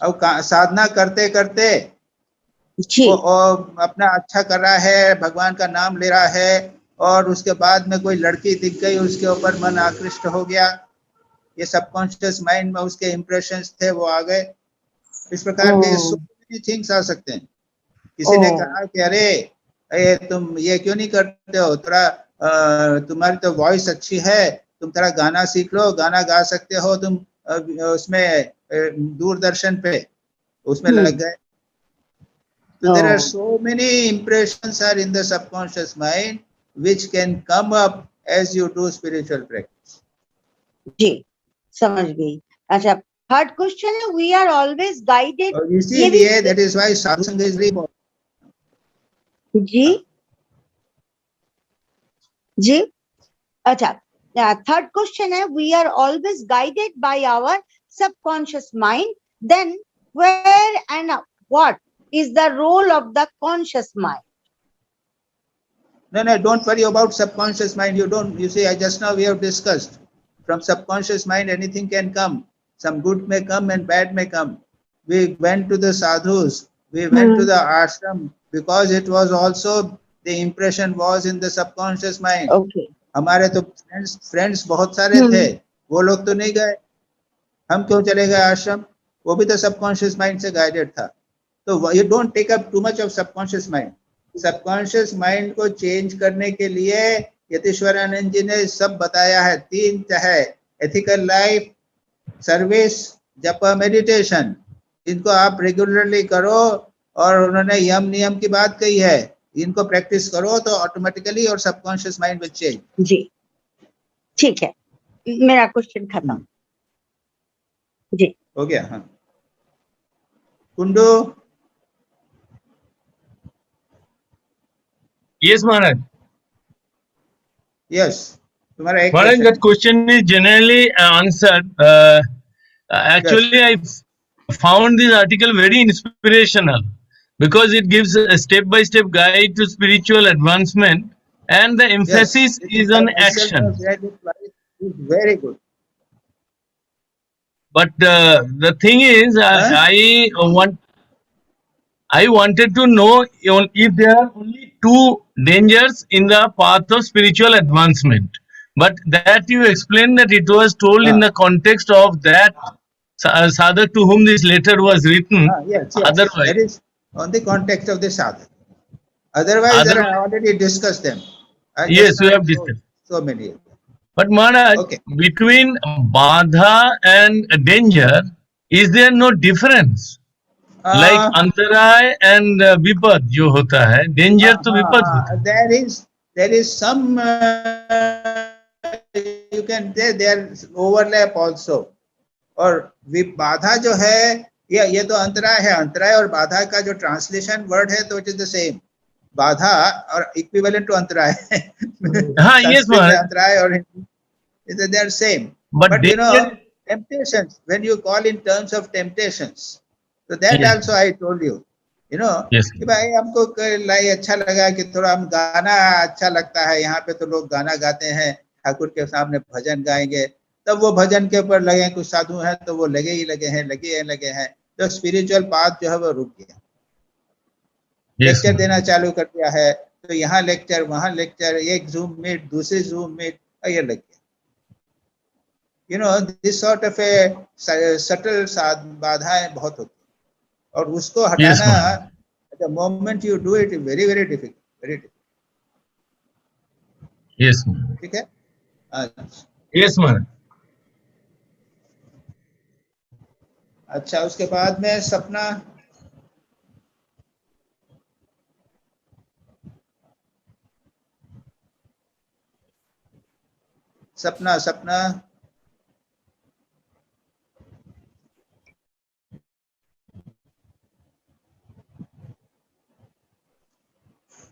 अब साधना करते करते वो अपना अच्छा कर रहा है, भगवान का नाम ले रहा है, और उसके बाद में कोई लड़की दिख गई, उसके ऊपर मन आकृष्ट हो गया, ये सबकॉन्शियस माइंड में उसके इम्प्रेशंस थे, वो आ गए। इस प्रकार के so many things आ सकते हैं। किसी ने कहा कि अरे तुम ये क्यों नहीं करते हो, थोड़ा तुम्हारी तो वॉइस अच्छी है, तुम थोड़ा गाना सीख लो, गाना गा सकते हो तुम, उसमें दूरदर्शन पे उसमें लग गए। So there are so many impressions are in the subconscious mind which can come up as you do spiritual practice. जी समझ गई। अच्छा, थर्ड क्वेश्चन है, we are always guided। इसीलिए that is why satsang is very important. जी जी। अच्छा, third question है, we are always guided by our subconscious mind, then where and what is the role of the conscious mind? No, don't worry about subconscious mind. You see, just now we have discussed, from subconscious mind anything can come. Some good may come and bad may come. We went to the sadhus, we went to the ashram, because it was also, the impression was in the subconscious mind. Okay. हमारे तो friends बहुत सारे थे, वो लोग तो नहीं गए, हम क्यों चले गए आश्रम? वो भी तो सबकॉन्शियस माइंड से गाइडेड था। तो you don't take up too much of subconscious mind. Subconscious mind को चेंज करने के लिए यतीश्वरानंद जी ने सब बताया है, 3 है, एथिकल लाइफ, सर्विस, जप, मेडिटेशन। इनको आप रेगुलरली करो, और उन्होंने यम नियम की बात कही है, इनको प्रैक्टिस करो तो ऑटोमेटिकली और सबकॉन्शियस माइंड विल चेंज। जी ठीक है, मेरा क्वेश्चन खत्म। जी हो गया। हाँ कुंडू। Yes, Maharaj. Yes, तुम्हारा एक Maharaj, that question is generally answered. Actually, I found this article very inspirational because it gives a step-by-step guide to spiritual advancement, and the emphasis is on action. Very good. But the thing is, I wanted to know if there are only 2 dangers in the path of spiritual advancement. But that you explained that it was told in the context of that sadhak to whom this letter was written. Yes. Otherwise, that is on the context of the sadhak. Otherwise, I already discussed them. Yes, we have discussed. So many. But Maharaj, between badha and danger, is there no difference? Like antaray and vipad जो होता है, danger तो vipad होता है. There is some you can say there overlap also. और बाधा जो है, ये तो अंतराय है। अंतराय और बाधा का जो ट्रांसलेशन वर्ड है, तो इट इज द सेम। बाधा और इक्विवेलेंट टू अंतराय। हाँ, yes, अंतराय और they are same. But temptations, when you call in terms of temptations, so that Yes. also I told you, Yes. कि भाई हमको लाई अच्छा लगा कि थोड़ा हम गाना अच्छा लगता है, यहाँ पे तो लोग गाना गाते हैं, ठाकुर के सामने भजन गाएंगे, तब वो भजन के ऊपर लगे, कुछ साधु हैं तो वो लगे ही लगे हैं, तो स्पिरिचुअल पाथ जो है वो रुक गया। Yes. लेक्चर देना चालू कर दिया है, तो यहाँ लेक्चर वहाँ लेक्चर, एक जूम मीट दूसरी जूम मीट, ये लग गया। This sort of A subtle बाधाएं बहुत होती है, और उसको हटाना, the moment you do it, very very difficult, very difficult। Yes. ठीक है? Yes, Maharaj. अच्छा, उसके बाद में सपना, सपना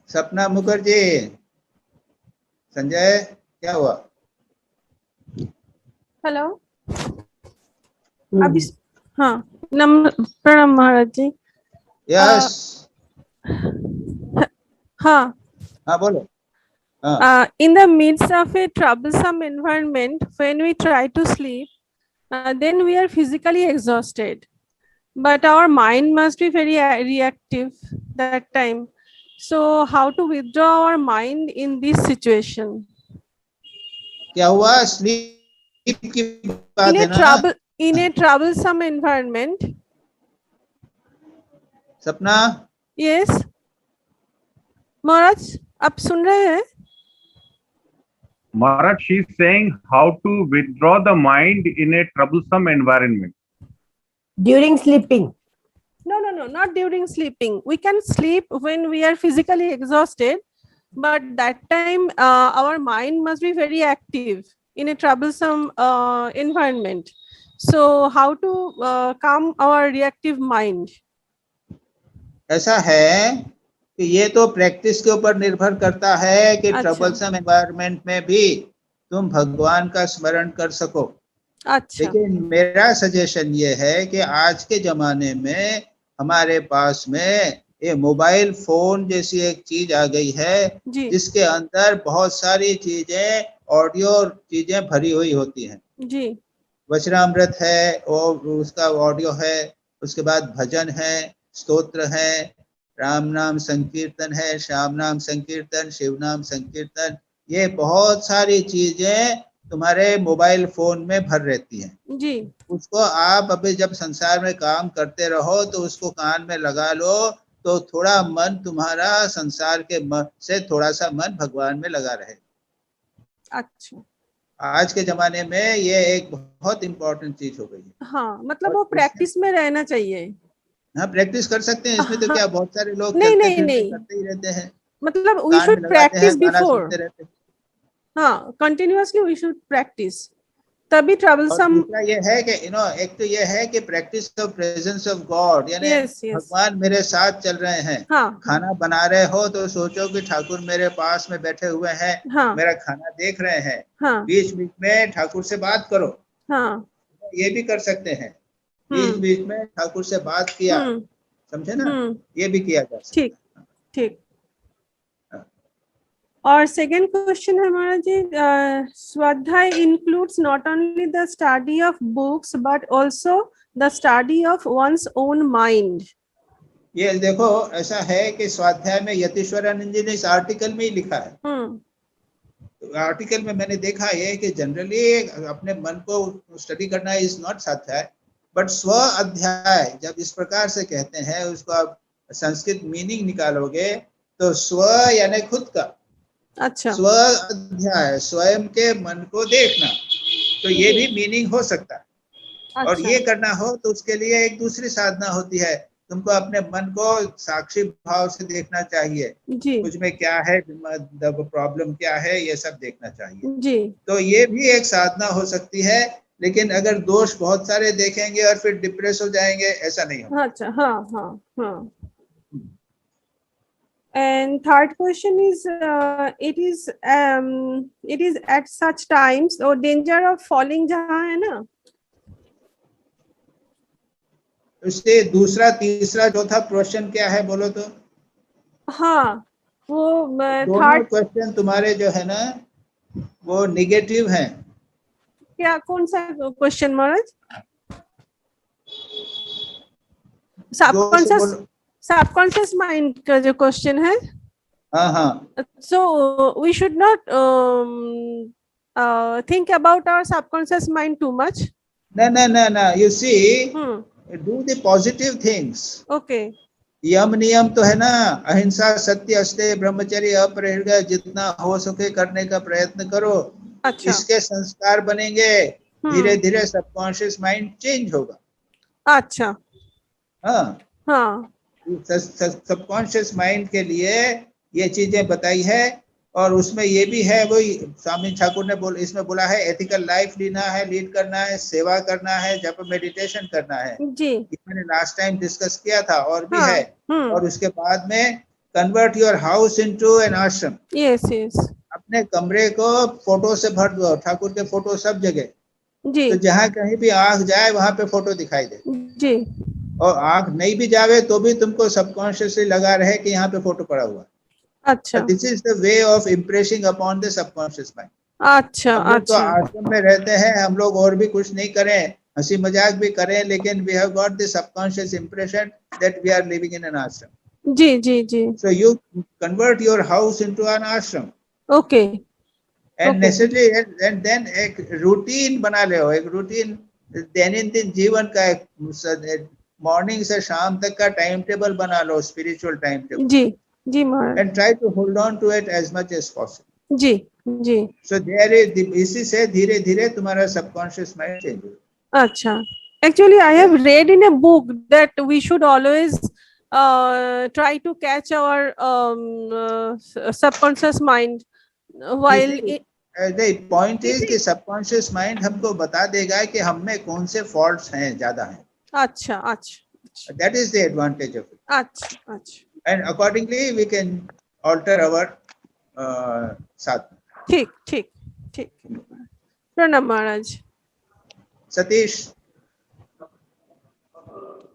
सपना मुखर्जी, संजय, क्या हुआ? हेलो, अभी हाँ, प्रणाम महाराज जी। यस, हाँ, बोलो। in the midst of a troublesome environment, when we try to sleep, then we are physically exhausted, but our mind must be very reactive that time. So how to withdraw our mind in this situation? क्या हुआ? Sleep की बात है ना? In a troublesome environment. सपना? Yes, महाराज, आप सुन रहे हैं? Maharaj, she is saying how to withdraw the mind in a troublesome environment. During sleeping. No, not during sleeping. We can sleep when we are physically exhausted, but that time our mind must be very active in a troublesome environment. So how to calm our reactive mind? ऐसा है कि ये तो practice के ऊपर निर्भर करता है कि ट्रबलसम एनवायरनमेंट में भी तुम भगवान का स्मरण कर सको। अच्छा। लेकिन मेरा सजेशन ये है कि आज के जमाने में हमारे पास में ये मोबाइल फोन जैसी एक चीज आ गई है जिसके अंदर बहुत सारी चीजें, ऑडियो चीजें भरी हुई होती हैं। जी। वचनामृत है और उसका ऑडियो है, उसके बाद भजन है, स्तोत्र है, राम नाम संकीर्तन है, श्याम नाम संकीर्तन, शिव नाम संकीर्तन, ये बहुत सारी चीजें तुम्हारे मोबाइल फोन में भर रहती हैं। जी। उसको आप अभी जब संसार में काम करते रहो तो उसको कान में लगा लो, तो थोड़ा मन तुम्हारा संसार के मन से थोड़ा सा मन भगवान में लगा रहे। अच्छा। आज के जमाने में ये एक बहुत इम्पोर्टेंट चीज हो गई है। हाँ, मतलब वो प्रैक्टिस में रहना चाहिए। हाँ, प्रैक्टिस कर सकते हैं इसमें तो क्या, बहुत सारे लोग नहीं करते ही रहते हैं। मतलब we should practice before। हाँ, continuously we should practice, तभी troublesome। दूसरा ये है कि एक तो ये है कि practice of presence of God, यानी भगवान मेरे साथ चल रहे हैं। हाँ। खाना बना रहे हो तो सोचो कि ठाकुर मेरे पास में बैठे हुए हैं। हाँ। मेरा खाना देख रहे हैं। हाँ। बीच बीच में ठाकुर से बात करो। हाँ। ये भी कर सकते हैं, बीच बीच में ठाकुर से बात किया, समझे ना, ये भी किया जा सकता है। ठीक ठीक। और सेकेंड क्वेश्चन है हमारा जी, स्वाध्याय includes not only the study of books but also the study of one's own mind. ये देखो, ऐसा है कि स्वाध्याय में यतीश्वरानंद जी ने इस आर्टिकल में ही लिखा है। तो आर्टिकल में मैंने देखा है कि जनरली अपने मन को स्टडी करना इज नॉट स्वाध्याय बट स्व अध्याय। जब इस प्रकार से कहते हैं उसको आप संस्कृत मीनिंग निकालोगे तो स्व यानी खुद का। अच्छा। स्व अध्याय, स्वयं के मन को देखना, तो ये भी मीनिंग हो सकता है। अच्छा। और ये करना हो तो उसके लिए एक दूसरी साधना होती है, तुमको अपने मन को साक्षी भाव से देखना चाहिए। मुझ में क्या है, प्रॉब्लम क्या है, ये सब देखना चाहिए। जी। तो ये भी एक साधना हो सकती है, लेकिन अगर दोष बहुत सारे देखेंगे और फिर डिप्रेस हो जाएंगे, ऐसा नहीं होगा। अच्छा। हाँ हाँ हाँ। And third question is, it is at such times or danger of falling जहाँ है ना, उससे दूसरा तीसरा चौथा क्वेश्चन क्या है बोलो तो? हाँ, वो दोनों थर्ड क्वेश्चन तुम्हारे जो है ना वो निगेटिव हैं। क्या, कौन सा क्वेश्चन महाराज? सबकॉन्शियस, बोलो। सबकॉन्शियस माइंड का जो क्वेश्चन है, हाँ हाँ, so we should not think about our subconscious mind too much. no, you see, Hmm. do the positive things. Okay. यम नियम तो है ना, अहिंसा सत्य अस्तेय ब्रह्मचर्य अपरिग्रह, जितना हो सके करने का प्रयत्न करो। अच्छा। इसके संस्कार बनेंगे, धीरे धीरे सबकॉन्शियस माइंड चेंज होगा। अच्छा। हाँ हाँ। सबकॉन्शियस माइंड के लिए ये चीजें बताई है, और उसमें ये भी है, वही स्वामी ठाकुर ने इसमें बोला है एथिकल लाइफ जीना है, लीड करना है, सेवा करना है, जब मेडिटेशन करना है। जी, मैंने लास्ट टाइम डिस्कस किया था, और भी हाँ, है। और उसके बाद में convert your house into an ashram. Yes yes. अपने कमरे को फोटो से भर दो, ठाकुर के फोटो सब जगह। जी। तो जहाँ कहीं भी आंख जाए वहां पे फोटो दिखाई दे। जी। और आंख नहीं भी जावे तो भी तुमको सबकॉन्शियसली लगा रहे कि यहाँ पे फोटो पड़ा हुआ है। अच्छा। This is the way of impressing upon the subconscious mind. अच्छा। हम लोग तो अच्छा। आश्रम में रहते हैं, हम लोग और भी कुछ नहीं करें, हंसी मजाक भी करें, लेकिन we have got the subconscious impression that we are living in an ashram. जी जी जी। So you convert your house into an ashram. Okay. And necessary, and then एक रूटीन बना ले, एक रूटीन दैनंदिन जीवन का एक मॉर्निंग से शाम तक का टाइम टेबल बना लो, स्पिरिचुअल टाइम टेबल। जी जी Maharaj. And try to hold on to it as much as possible. जी जी। सो देयर इज, इसी से धीरे धीरे तुम्हारा सबकॉन्शियस माइंड चेंज होगा। अच्छा, actually I have read in a book that we should always try to catch our subconscious mind while the point is कि सबकॉन्शियस माइंड हमको बता देगा कि हम में कौन से फॉल्ट्स हैं, ज्यादा हैं। अच्छा अच्छा। That is the advantage of it. अच्छा अच्छा। And accordingly we can alter our sadhana. ठीक ठीक ठीक। प्रणाम महाराज। सतीश,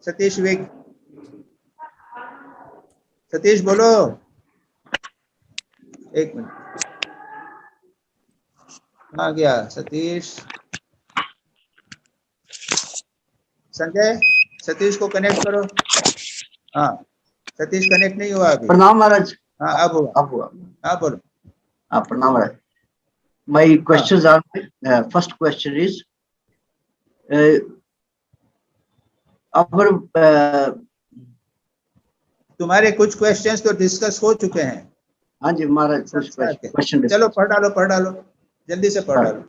सतीश विवेक, सतीश बोलो। एक मिनट, आ गया सतीश। संजय, सतीश को कनेक्ट करो। हाँ, सतीश कनेक्ट नहीं हुआ अभी। प्रणाम महाराज। हाँ अब हुआ, अब हुआ। हाँ बोलो। हाँ प्रणाम महाराज। My questions are, first question is, तुम्हारे कुछ क्वेश्चंस तो डिस्कस हो चुके हैं। हाँ जी महाराज, कुछ क्वेश्चन। चलो पढ़ डालो, जल्दी से पढ़ डालो।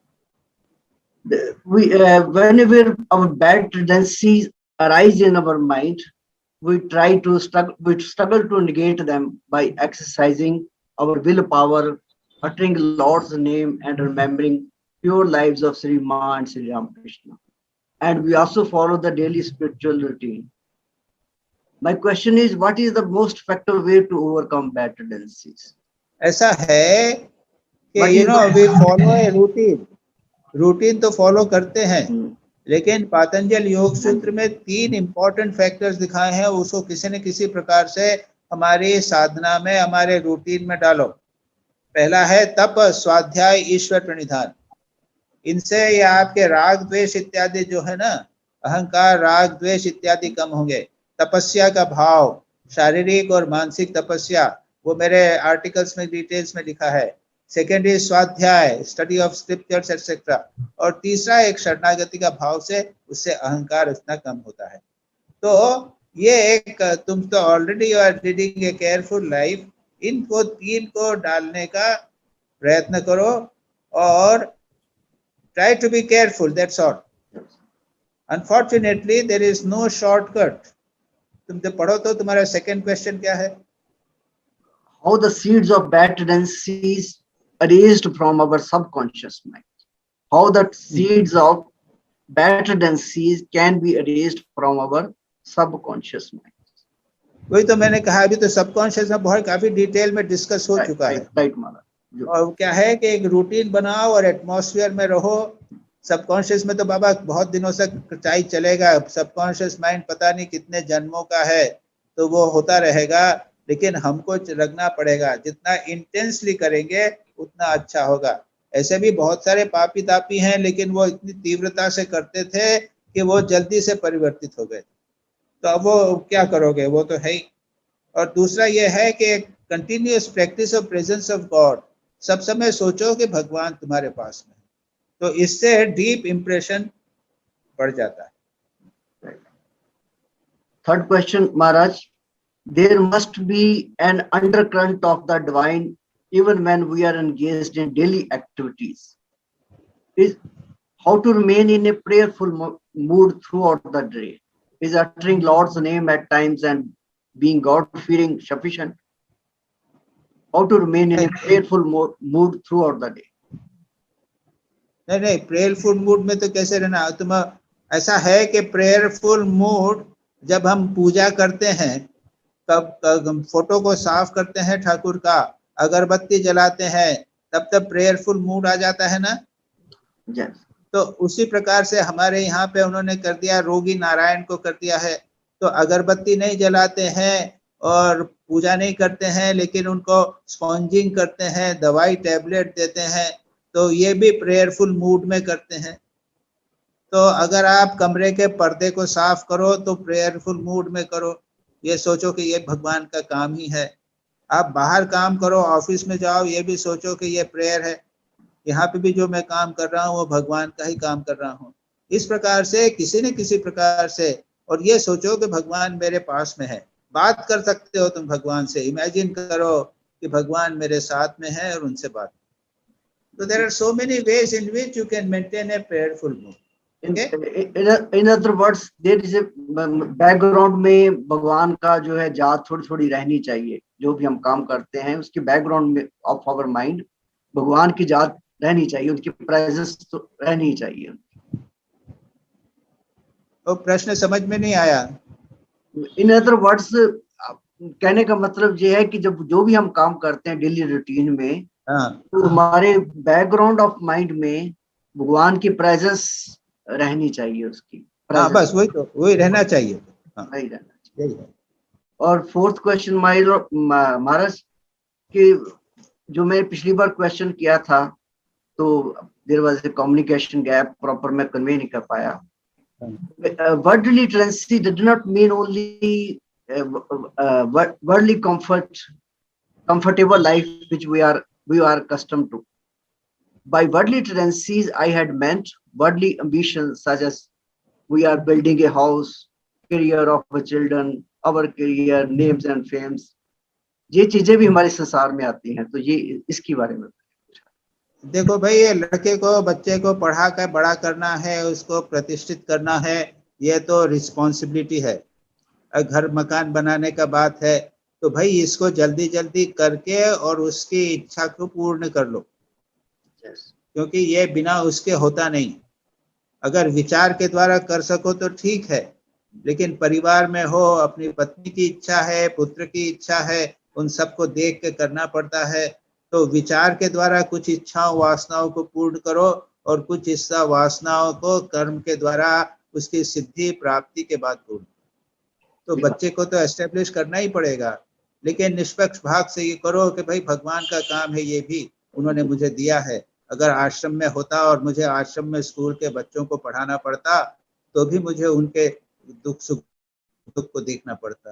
Whenever our bad tendencies arise in our mind, we struggle to negate them by exercising our willpower, uttering Lord's name and remembering pure lives of Sri Ma and Sri Ramakrishna. And we also follow the daily spiritual routine. My question is, what is the most effective way to overcome bad tendencies? ऐसा है कि we follow a routine. Routine तो follow करते हैं, लेकिन पातंजल योग सूत्र में 3 इंपॉर्टेंट फैक्टर्स दिखाए हैं, उसको किसी न किसी प्रकार से हमारी साधना में, हमारे रूटीन में डालो। पहला है तप, स्वाध्याय, ईश्वर प्रणिधान। इनसे ये आपके राग द्वेष इत्यादि जो है ना, अहंकार राग द्वेष इत्यादि कम होंगे। तपस्या का भाव, शारीरिक और मानसिक तपस्या, वो मेरे आर्टिकल्स में डिटेल्स में लिखा है। सेकेंड इज स्वाध्याय, स्टडी ऑफ स्क्रिप्चर्स एटसेट्रा। और तीसरा एक शरणागति का भाव से, उससे अहंकार उतना कम होता है। तो ये एक, तुम तो already you are leading a careful life, इनको 3 को डालने का प्रयत्न करो और try to be careful, that's all. Unfortunately there is no shortcut. तुम जब पढ़ो तो तुम्हारा सेकंड क्वेश्चन क्या है? How the seeds of bad tendencies erased from our subconscious mind. How the seeds of bad tendencies can be erased from our subconscious mind. वही तो मैंने कहा, अभी तो सबकॉन्शियस में बहुत काफी डिटेल में डिस्कस हो चुका है। राइट महाराज। और क्या है कि एक रूटीन बनाओ और एटमॉस्फेयर में रहो, सबकॉन्शियस में तो बाबा बहुत दिनों से चाय चलेगा, सबकॉन्शियस माइंड पता नहीं कितने जन्मों का है, तो वो होता रहेगा, लेकिन हमको लगना पड़ेगा, जितना इंटेंसली करेंगे उतना अच्छा होगा। ऐसे भी बहुत सारे पापी तापी हैं, लेकिन वो इतनी तीव्रता से करते थे कि वो जल्दी से परिवर्तित हो गए, तो अब वो क्या करोगे, वो तो है ही। और दूसरा ये है कि continuous practice of presence of God, सब समय सोचो कि भगवान तुम्हारे पास में, तो इससे डीप इंप्रेशन बढ़ जाता है। Third question, Maharaj. There must be an undercurrent of the divine even when we are engaged in daily activities. Is how to remain in a prayerful mood throughout the day. Is uttering Lord's name at times and being God-fearing sufficient? How to remain in a prayerful mood throughout the day? नहीं, prayerful mood में तो कैसे रहना, तुम ऐसा है कि prayerful mood जब हम पूजा करते हैं, तब फोटो को साफ करते हैं ठाकुर का, अगरबत्ती जलाते हैं, तब प्रेयरफुल मूड आ जाता है ना। Yes. तो उसी प्रकार से हमारे यहाँ पे उन्होंने कर दिया, रोगी नारायण को कर दिया है, तो अगरबत्ती नहीं जलाते हैं और पूजा नहीं करते हैं, लेकिन उनको स्पॉन्जिंग करते हैं, दवाई टैबलेट देते हैं, तो ये भी प्रेयरफुल मूड में करते हैं। तो अगर आप कमरे के पर्दे को साफ करो तो प्रेयरफुल मूड में करो, ये सोचो कि ये भगवान का काम ही है। आप बाहर काम करो, ऑफिस में जाओ, ये भी सोचो कि ये प्रेयर है, यहाँ पे भी जो मैं काम कर रहा हूँ वो भगवान का ही काम कर रहा हूँ। इस प्रकार से किसी न किसी प्रकार से, और ये सोचो कि भगवान मेरे पास में है, बात कर सकते हो तुम भगवान से, इमेजिन करो कि भगवान मेरे साथ में है और उनसे बात। So there are so many ways in which you can maintain a prayerful mood. Okay? In other words, there is a background में भगवान का जो है याद थोड़ी थोड़ी रहनी चाहिए, जो भी हम काम करते हैं उसके बैकग्राउंड में ऑफ आवर माइंड भगवान की याद रहनी चाहिए, उनकी प्रेजेंस तो रहनी चाहिए। तो प्रश्न समझ में नहीं आया। इन अदर वर्ड्स कहने का मतलब ये है कि जब जो भी हम काम करते हैं डेली रूटीन में, तो हमारे बैकग्राउंड ऑफ माइंड में भगवान की प्रेजेंस रहनी चाहिए, उसकी बस वही रहना चाहिए। वही रहना चाहिए। और फोर्थ क्वेश्चन महाराज कि जो मैं पिछली बार क्वेश्चन किया था, तो there was a communication gap, proper मैं कन्वे नहीं कर पाया। वर्ल्डली ट्रांसी does not mean only worldly comfortable life which we are accustomed to. By worldly tendencies I had meant worldly ambitions such as we are building a house, career of our children, our career, names and fames. ये चीजें भी हमारे संसार में आती हैं, तो ये इसके बारे में देखो भाई, ये लड़के को, बच्चे को पढ़ा कर बड़ा करना है, उसको प्रतिष्ठित करना है, ये तो रिस्पॉन्सिबिलिटी है। घर मकान बनाने का बात है, तो भाई इसको जल्दी जल्दी करके और उसकी इच्छा को पूर्ण कर लो, क्योंकि ये बिना उसके होता नहीं। अगर विचार के द्वारा कर सको तो ठीक है, लेकिन परिवार में हो, अपनी पत्नी की इच्छा है, पुत्र की इच्छा है, उन सबको देख के करना पड़ता है। तो विचार के द्वारा कुछ इच्छाओं वासनाओं को पूर्ण करो, और कुछ इच्छा वासनाओं को कर्म के द्वारा उसकी सिद्धि प्राप्ति के बाद पूर्ण। तो बच्चे को तो एस्टेब्लिश करना ही पड़ेगा, लेकिन निष्पक्ष भाग से ये करो कि भाई भगवान का काम है, ये भी उन्होंने मुझे दिया है। अगर आश्रम में होता और मुझे आश्रम में स्कूल के बच्चों को पढ़ाना पड़ता, तो भी मुझे उनके दुख सुख को देखना पड़ता।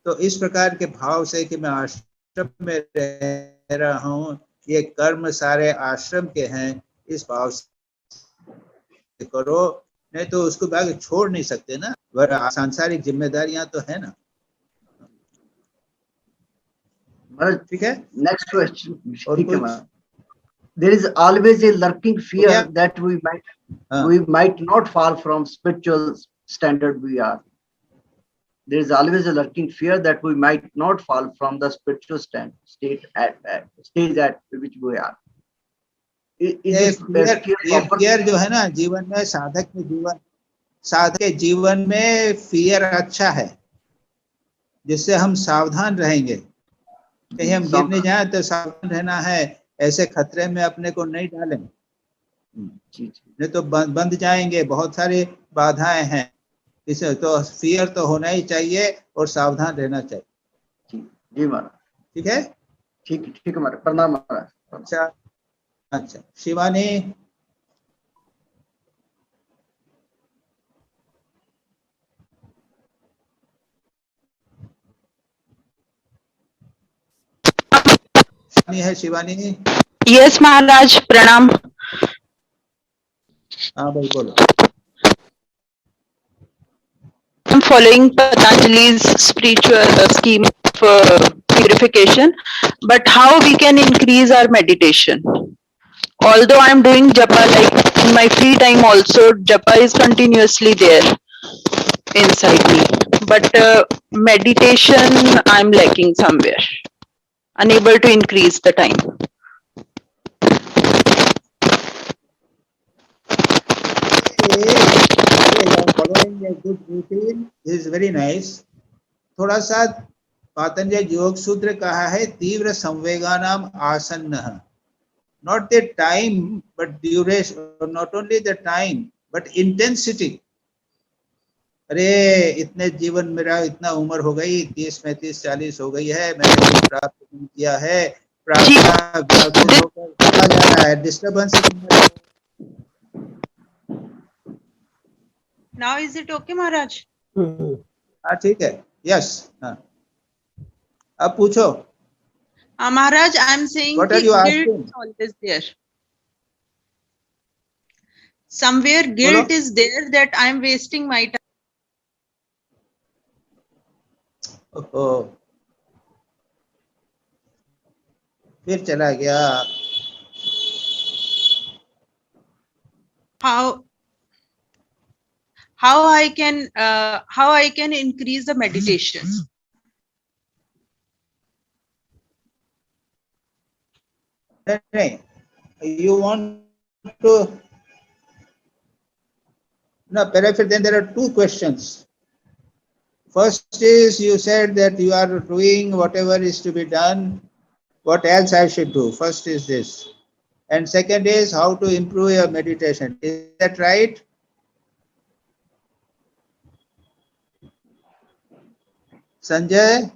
तो इस प्रकार के भाव से कि मैं आश्रम में रह रहा हूँ, ये कर्म सारे आश्रम के हैं, इस भाव से करो, नहीं तो उसको बाकी छोड़ नहीं सकते ना, वह सांसारिक जिम्मेदारियां तो है ना। ठीक है, next question. There is always a lurking fear that we might not fall from spiritual standard we are. There is always a lurking fear that we might not fall from the spiritual stage at which we are. Fear जो है ना जीवन में, साधक के जीवन में fear अच्छा है, जिससे हम सावधान रहेंगे। कहीं हम गिरने जाएं तो सावधान रहना है, ऐसे खतरे में अपने को नहीं डालें। नहीं तो बंद जाएंगे, बहुत सारी बाधाएं हैं। इसे तो फियर तो होना ही चाहिए और सावधान रहना चाहिए। जी महाराज। ठीक है, ठीक है महाराज, प्रणाम महाराज। अच्छा शिवानी। है शिवानी? यस महाराज, प्रणाम। हाँ भाई बोलो। I'm following Patanjali's spiritual scheme of purification, but how we can increase our meditation? Although I'm doing japa, like in my free time also, japa is continuously there inside me, but meditation I'm lacking somewhere, unable to increase the time. Following a good routine is very nice. थोड़ा सा पातंजलि योग सूत्र कहा है तीव्र संवेगानाम आसन्न, not the time but duration, not only the time but intensity. अरे इतने जीवन मेरा इतना उम्र हो गई, 30, 35, 40 हो गई है, मैंने कुछ प्राप्त नहीं किया है, प्रार्थना होकर चला जा रहा है, disturbance. Now is it okay, Maharaj? हाँ ठीक है, यस। हाँ अब पूछो। Maharaj, I am saying What are you guilt asking? is always there. Somewhere guilt is there that I am wasting my time. फिर चला गया। How I can increase the meditation? नहीं, you want to no, then there are two questions. First is you said that you are doing whatever is to be done. What else I should do? First is this. And second is how to improve your meditation. Is that right? Sanjay?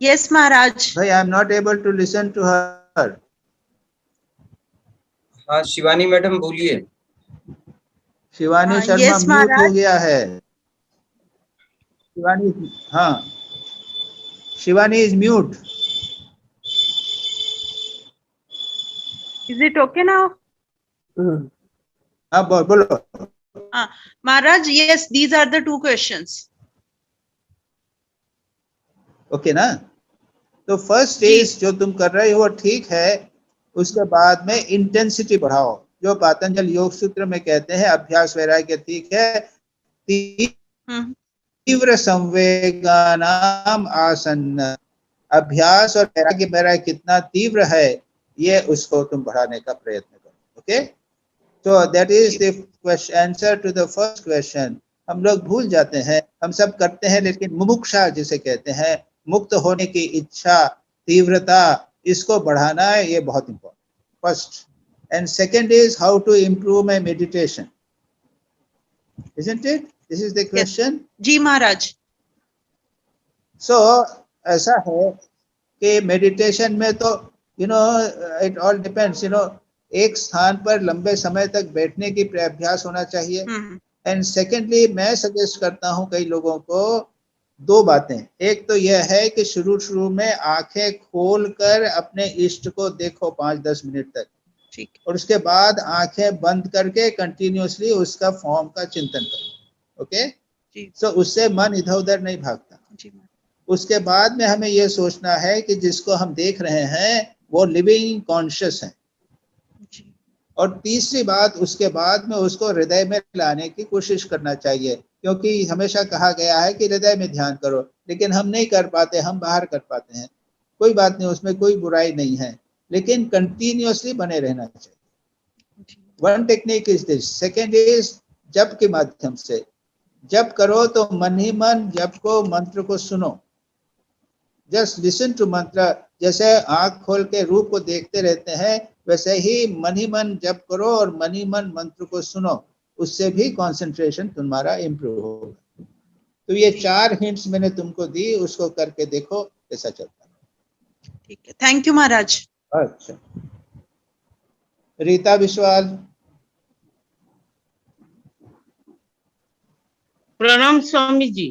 Yes, Maharaj. Bhai, I am not able to listen to her. हाँ Shivani madam बोलिए। Shivani Sharma mute हो गया है। शिवानी, हाँ Shivani is mute. Is it okay now? हाँ बोलो। Maharaj, yes, these are the two questions. Okay ना? तो फर्स्ट इज जो तुम कर रहे हो वो ठीक है, उसके बाद में इंटेंसिटी बढ़ाओ, जो पातंजलि योग सूत्र में कहते हैं अभ्यास वैराग्य, ठीक है, तीव्र संवेगानाम आसन्न। अभ्यास और वैराग्य मेरा कितना तीव्र है ये उसको तुम बढ़ाने का प्रयत्न करो। ओके, तो that is the answer to the first question. हम लोग भूल जाते हैं, हम सब करते हैं, लेकिन मुमुक्षा जिसे कहते हैं, मुक्त होने की इच्छा, तीव्रता, इसको बढ़ाना है, ये बहुत important first. And second is how to improve my meditation, isn't it? This is the question. जी महाराज। सो ऐसा है कि मेडिटेशन में तो इट ऑल डिपेंड्स, एक स्थान पर लंबे समय तक बैठने की अभ्यास होना चाहिए। एंड सेकेंडली मैं सजेस्ट करता हूं कई लोगों को दो बातें। एक तो यह है कि शुरू में आंखें खोलकर अपने इष्ट को देखो 5-10 मिनट तक, ठीक, और उसके बाद आंखें बंद करके कंटिन्यूअसली उसका फॉर्म का चिंतन करो। ओके, सो उससे मन इधर उधर नहीं भागता। उसके बाद में हमें यह सोचना है कि जिसको हम देख रहे हैं वो लिविंग कॉन्शियस है। और तीसरी बात, उसके बाद में उसको हृदय में लाने की कोशिश करना चाहिए, क्योंकि हमेशा कहा गया है कि हृदय में ध्यान करो, लेकिन हम नहीं कर पाते, हम बाहर कर पाते हैं। कोई बात नहीं, उसमें कोई बुराई नहीं है, लेकिन कंटिन्यूअसली बने रहना चाहिए। One technique is this. Second is जप के माध्यम से जप करो, तो मन ही मन जप को, मंत्र को सुनो, जस्ट लिसन टू मंत्र। जैसे आंख खोल के रूप को देखते रहते हैं, वैसे ही मन जप करो और मन ही मन मंत्र को सुनो, उससे भी कंसंट्रेशन तुम्हारा इम्प्रूव होगा। तो ये 4 हिंट्स मैंने तुमको दी, उसको करके देखो कैसा चलता है। ठीक है, थैंक यू महाराज। अच्छा, रीता विश्वाल। Pranam Swamiji.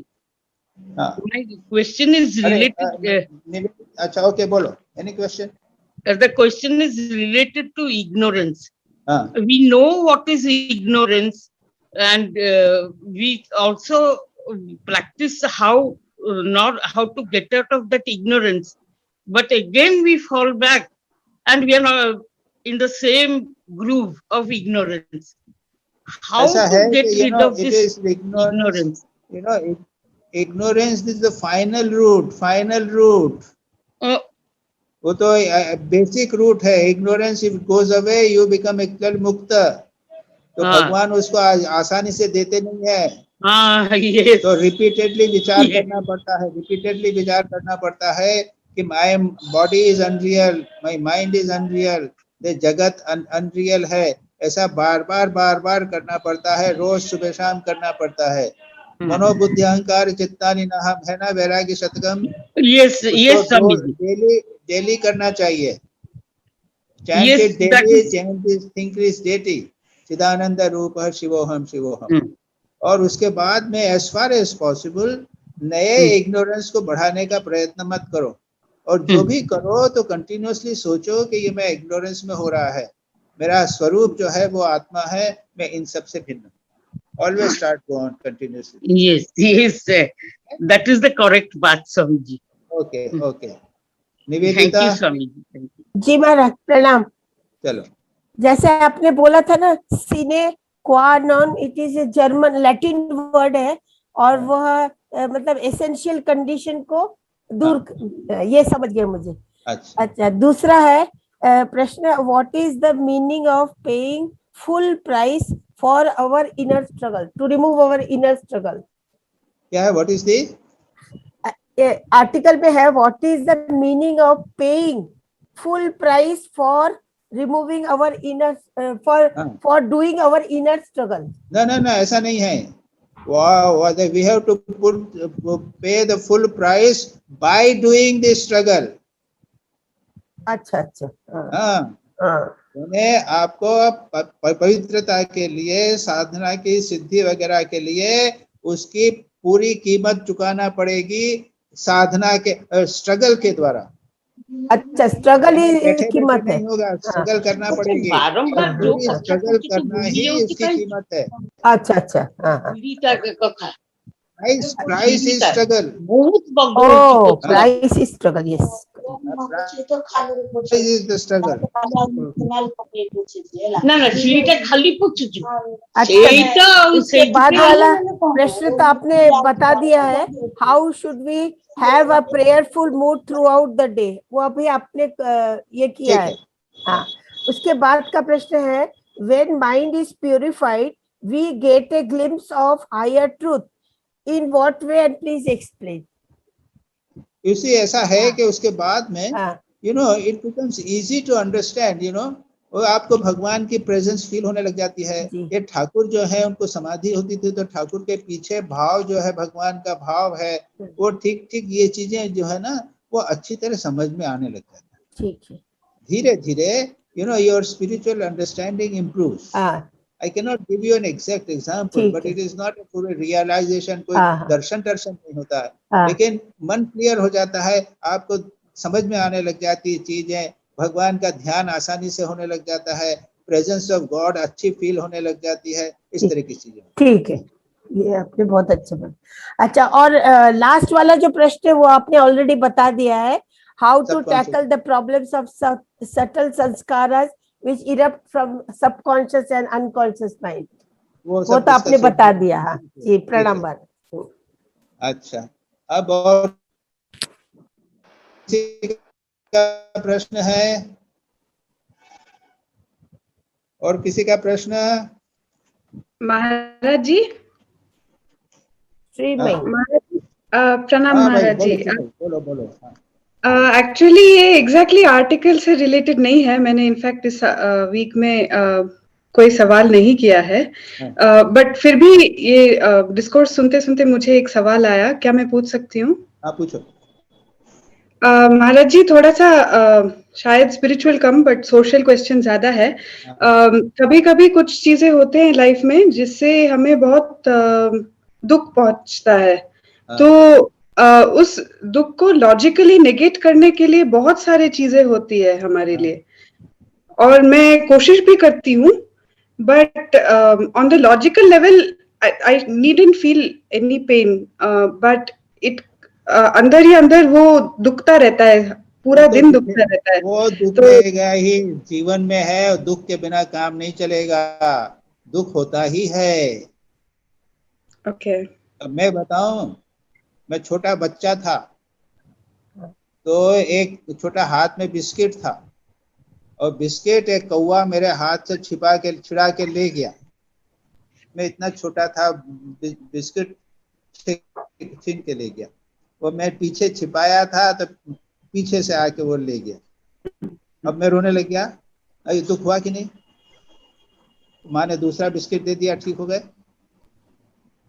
हाँ, My question is related. अच्छा, ओके, बोलो, any question? The question is related to ignorance. हाँ, We know what is ignorance, and we also practice how not how to get out of that ignorance. But again, we fall back, and we are not in the same groove of ignorance. How ऐसा to है get कि rid of it this is ignorance? Ignorance is the final root. वो तो basic root है। Ignorance if goes away you become actual मुक्त। तो भगवान उसको आसानी से देते नहीं है। तो रिपीटेडली विचार करना पड़ता है कि my body is unreal, my mind is unreal, ये जगत अनरियल है। ऐसा बार बार करना पड़ता है, रोज सुबह शाम करना पड़ता है। मनोबुद्धि अहंकार चित्तानि नाहम है ना, वैराग्य शतकम। Yes, डेली करना चाहिए। Chant it daily, chant this, think this daily. चिदानंद रूप शिवोहम। और उसके बाद में as far as possible नए इग्नोरेंस को बढ़ाने का प्रयत्न मत करो। और जो भी करो तो कंटिन्यूअसली सोचो कि ये मैं इग्नोरेंस में हो रहा है, मेरा स्वरूप जो है वो आत्मा है, मैं इन सब से भिन्न हूँ। Always start go on continuously. Yes, that is the correct path, Swamiji. Okay. Nivedita. Thank you, Swamiji. जी महाराज प्रणाम। चलो, जैसे आपने बोला था ना, सीने क्वा non, it is a German Latin word है, और वह मतलब एसेंशियल कंडीशन को दूर, ये समझ गए मुझे। अच्छा, दूसरा है प्रश्न, what is the meaning of paying full price for our inner struggle, to remove our inner struggle? क्या है? व्हाट इज द आर्टिकल में है, what is the meaning of paying full price for removing our inner for doing our inner struggle? No, ऐसा नहीं है। We have to pay the full price by doing this struggle. अच्छा। हाँ। उन्हें आपको पवित्रता के लिए, साधना की सिद्धि वगैरह के लिए उसकी पूरी कीमत चुकाना पड़ेगी साधना के स्ट्रगल के द्वारा। अच्छा, स्ट्रगल ही कीमत है। नहीं होगा, स्ट्रगल करना पड़ेगी। स्ट्रगल करना ही उसकी कीमत है। अच्छा। Price is struggle. Price is struggle, yes. Price is the struggle. ना सीटा खाली पूछो। इसके बाद वाला प्रश्न तो आपने बता दिया है, how should we have a prayerful mood throughout the day, वो अभी आपने ये किया है। हाँ, उसके बाद का प्रश्न है, when mind is purified we get a glimpse of higher truth, in what way, and please explain. इसी ऐसा है कि उसके बाद में it becomes easy to understand, वो आपको भगवान की प्रेजेंस फील होने लग जाती है। ये ठाकुर जो है उनको समाधि होती थी, तो ठाकुर के पीछे भाव जो है, भगवान का भाव है, वो ठीक ये चीजें जो है ना, वो अच्छी तरह समझ में आने लग जाता है। ठीक है, धीरे धीरे your spiritual understanding improves. I cannot give you an exact example, but it is not a full realization, कोई दर्शन नहीं होता है, लेकिन मन क्लियर हो जाता है, आपको समझ में आने लग जाती है चीजें, भगवान का ध्यान आसानी से होने लग जाता है, प्रेजेंस ऑफ गॉड अच्छी फील होने लग जाती है, इस तरह की चीजें। ठीक है, ये आपने बहुत अच्छा। और लास्ट वाला जो प्रश्न है वो आपने ऑलरेडी बता दिया है, how to tackle the problems of subtle samskaras which erupt from subconscious and unconscious mind, वो तो आपने बता दिया। हाँ जी, प्रणाम। अच्छा, अब और किसी का प्रश्न है? और किसी का प्रश्न? महाराज जी, श्री में प्रणाम महाराज जी। बोलो। एक्चुअली ये एग्जैक्टली आर्टिकल से रिलेटेड नहीं है, मैंने इनफैक्ट इस वीक में कोई सवाल नहीं किया है, बट फिर भी ये डिस्कोर्स सुनते सुनते मुझे एक सवाल आया, क्या मैं पूछ सकती हूँ? हाँ पूछो। महाराज जी, थोड़ा सा शायद spiritual come but social question ज्यादा है। कभी कभी कुछ चीजें होते हैं लाइफ में जिससे हमें बहुत दुख पहुंचता है, तो उस दुख को लॉजिकली नेगेट करने के लिए बहुत सारी चीजें होती है हमारे लिए, और मैं कोशिश भी करती हूँ, but on the logical level I needn't feel any pain, but it अंदर ही अंदर वो दुखता रहता है, पूरा दिन दुखता रहता है। वो दुखेगा ही, जीवन में है, और दुख के बिना काम नहीं चलेगा, दुख होता ही है। ओके। अब मैं बताऊं, मैं छोटा बच्चा था तो एक छोटा हाथ में बिस्किट था, और बिस्किट एक कौवा मेरे हाथ से छिड़ा के ले गया। मैं इतना छोटा था, बिस्किट छीन के ले गया, वो मैं पीछे छिपाया था तो पीछे से आके वो ले गया। अब मैं रोने लग गया, अरे दुख हुआ कि नहीं? माँ ने दूसरा बिस्किट दे दिया, ठीक हो गए।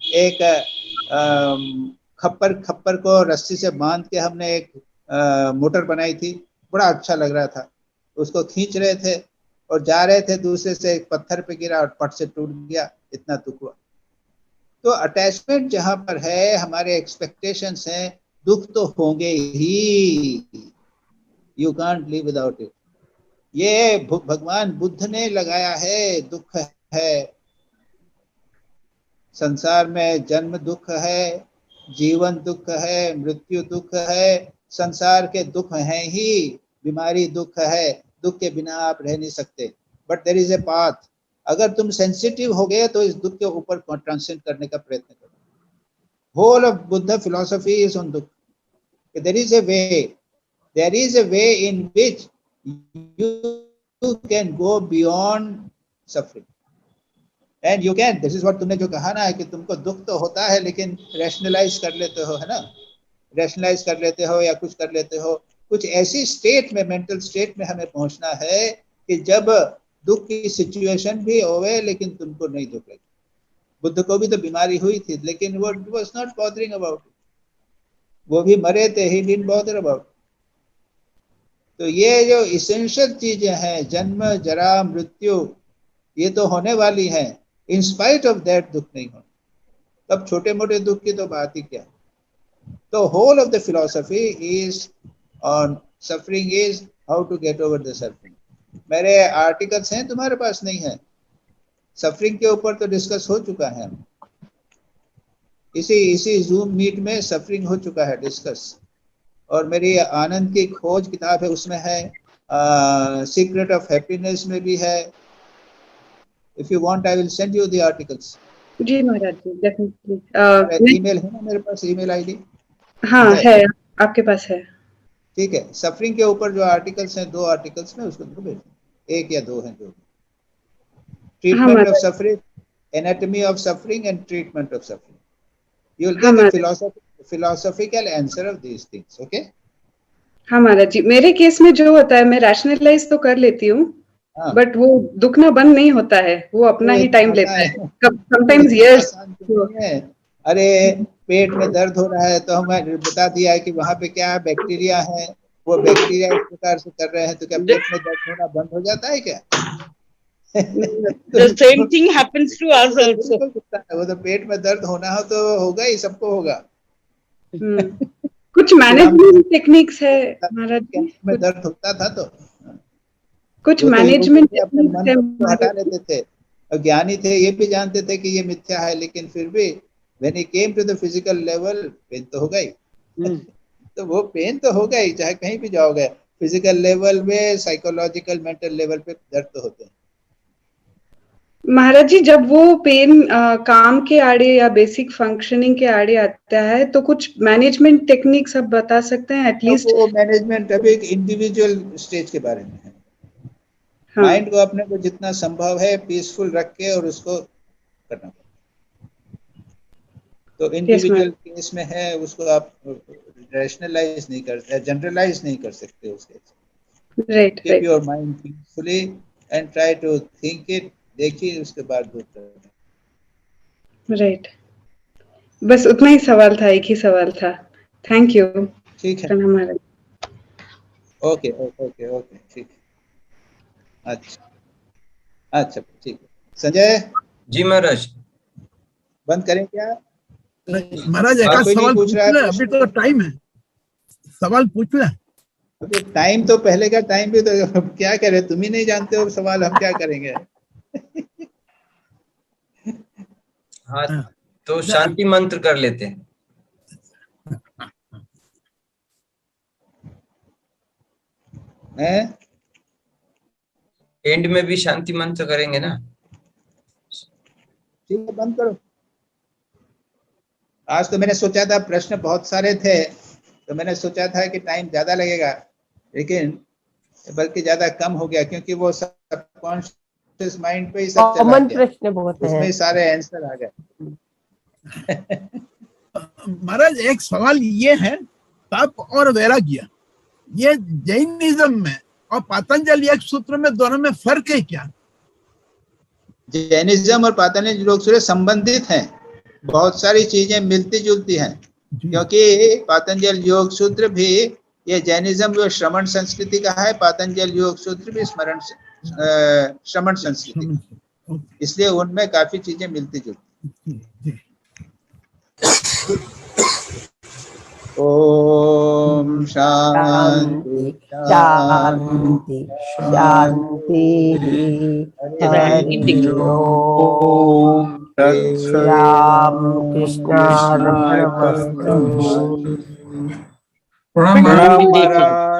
एक खप्पर को रस्सी से बांध के हमने एक मोटर बनाई थी, बड़ा अच्छा लग रहा था, उसको खींच रहे थे और जा रहे थे, दूसरे से एक पत्थर पे गिरा और पट से टूट गया, इतना दुख हुआ। तो अटैचमेंट जहां पर है, हमारे एक्सपेक्टेशंस हैं, दुख तो होंगे ही, you can't live without it. ये भगवान बुद्ध ने लगाया है, दुख है संसार में, जन्म दुख है, जीवन दुख है, मृत्यु दुख है, संसार के दुख हैं ही, बीमारी दुख है, दुख के बिना आप रह नहीं सकते। But there is a path, अगर तुम सेंसिटिव हो गए तो इस दुख के ऊपर ट्रांसेंड करने का प्रयत्न करो। Whole of Buddha philosophy is on dukh. There is a way in which you can go beyond suffering and you can, this is what तुमने जो कहा ना, कि तुमको दुख तो होता है लेकिन रैशनलाइज कर लेते हो, है ना, रैशनलाइज कर लेते हो या कुछ कर लेते हो। कुछ ऐसी स्टेट में, मेंटल स्टेट में हमें पहुंचना है कि जब दुख की सिचुएशन भी होवे लेकिन तुमको नहीं दुख लगे। बुद्ध को भी तो बीमारी हुई थी लेकिन वो was not bothering about it, वो भी मरे थे, ही डिडंट बॉदर अबाउट। तो ये जो इसेंशियल चीजें हैं, जन्म जरा मृत्यु, ये तो होने वाली है, इन स्पाइट ऑफ दैट दुख नहीं होना। तब छोटे मोटे दुख की तो बात ही क्या। तो whole of the philosophy is on suffering, is how to get over the suffering. मेरे आर्टिकल्स हैं, तुम्हारे पास नहीं है, सफरिंग के ऊपर तो डिस्कस हो चुका है, इसी जूम मीट में सफरिंग हो चुका है डिस्कस। और मेरी आनंद की खोज किताब है, उसमें है, सीक्रेट ऑफ हैप्पीनेस में भी है। If you want I will send you the articles. जी महाराज जी, डेफिनेटली। ईमेल है ना मेरे पास, ईमेल आईडी? हाँ है, आपके पास है। ठीक है, सफरिंग के ऊपर जो आर्टिकल्स हैं, 2 आर्टिकल्स में उसको भेज, 1 या 2 हैं जो। Treatment of suffering, anatomy of suffering and treatment of suffering, you will get a philosophical answer of these things, okay? हाँ महाराज जी, मेरे केस में जो होता है, मैं रैशनलाइज तो कर लेती हूँ, बट वो दुखना बंद नहीं होता है, वो अपना ही टाइम लेता है, समटाइम्स इयर्स। अरे पेट में दर्द हो रहा है तो हमें बता दिया है कि वहां पे क्या बैक्टीरिया है, वो बैक्टीरिया इस प्रकार से कर रहे हैं, तो क्या पेट में दर्द होना बंद हो जाता है क्या? The same thing happens to us also. वो तो पेट में दर्द होना हो तो होगा ही, सबको होगा। कुछ मैनेजमेंट टेक्निक्स है महाराज जी, में दर्द होता था तो कुछ मैनेजमेंट टेक्निक्स है, हटा लेते थे, और ज्ञानी थे, ये भी जानते थे कि ये मिथ्या है, लेकिन फिर भी when he came to the physical level, pain तो होगा ही। तो वो पेन तो होगा ही, चाहे कहीं भी जाओगे, फिजिकल लेवल में, साइकोलॉजिकल मेंटल लेवल पे दर्द तो होते हैं। महाराज जी, जब वो पेन काम के आड़े या बेसिक फंक्शनिंग के आड़े आता है, तो कुछ मैनेजमेंट टेक्निक्स आप बता सकते हैं एटलीस्ट? वो मैनेजमेंट अभी एक इंडिविजुअल स्टेज के बारे में है। हाँ। माइंड को अपने को जितना संभव है पीसफुल रख के और उसको करना। तो इंडिविजुअल केस में है, उसको आप रैशनलाइज नहीं कर, जनरलाइज नहीं कर सकते उसके। Right keep your mind peacefully and try to think it, देखिए उसके बाद दूर करना। राइट, बस उतना ही सवाल था, एक ही सवाल था। Thank you. ठीक है, हमारा ओके ओके ओके ओके, ठीक है, अच्छा अच्छा, ठीक है। संजय जी महाराज। बंद करें क्या? महाराज एक कोई नहीं सवाल पूछ पूछ रहा है, ले, अभी तो टाइम है, सवाल पूछ ले। अभी टाइम तो पहले का टाइम भी, तो अब क्या करें, तुम ही नहीं जानते हो सवाल, हम क्या करेंगे। हाँ, तो शांति मंत्र कर लेते हैं। एंड में भी शांति मंत्र करेंगे ना? ठीक है, बंद करो। आज तो मैंने सोचा था प्रश्न बहुत सारे थे, तो मैंने सोचा था कि टाइम ज्यादा लगेगा, लेकिन बल्कि ज्यादा कम हो गया, क्योंकि वो सबकॉन्शियस माइंड पे ही सब चला कॉमन गया, प्रश्न बहुत उसमें है। ही सारे आंसर आ गए। महाराज एक सवाल ये है, तप और वैराग्य, ये जैनिज्म में और पतंजलि एक सूत्र में, दोनों में फर्क है क्या? जैनिज्म और पतंजलि योग सूत्र संबंधित हैं, बहुत सारी चीजें मिलती जुलती हैं, क्योंकि पतंजलि योग सूत्र भी, ये जैनिज्म जो श्रमण संस्कृति का है, पतंजलि योग सूत्र भी श्रमण संस्कृति, इसलिए उनमें काफी चीजें मिलती जुलती। ओम शांति शांति शांति हरि ओम। राम कृष्णार्पणमस्तु। प्रणाम महाराज। महाराज।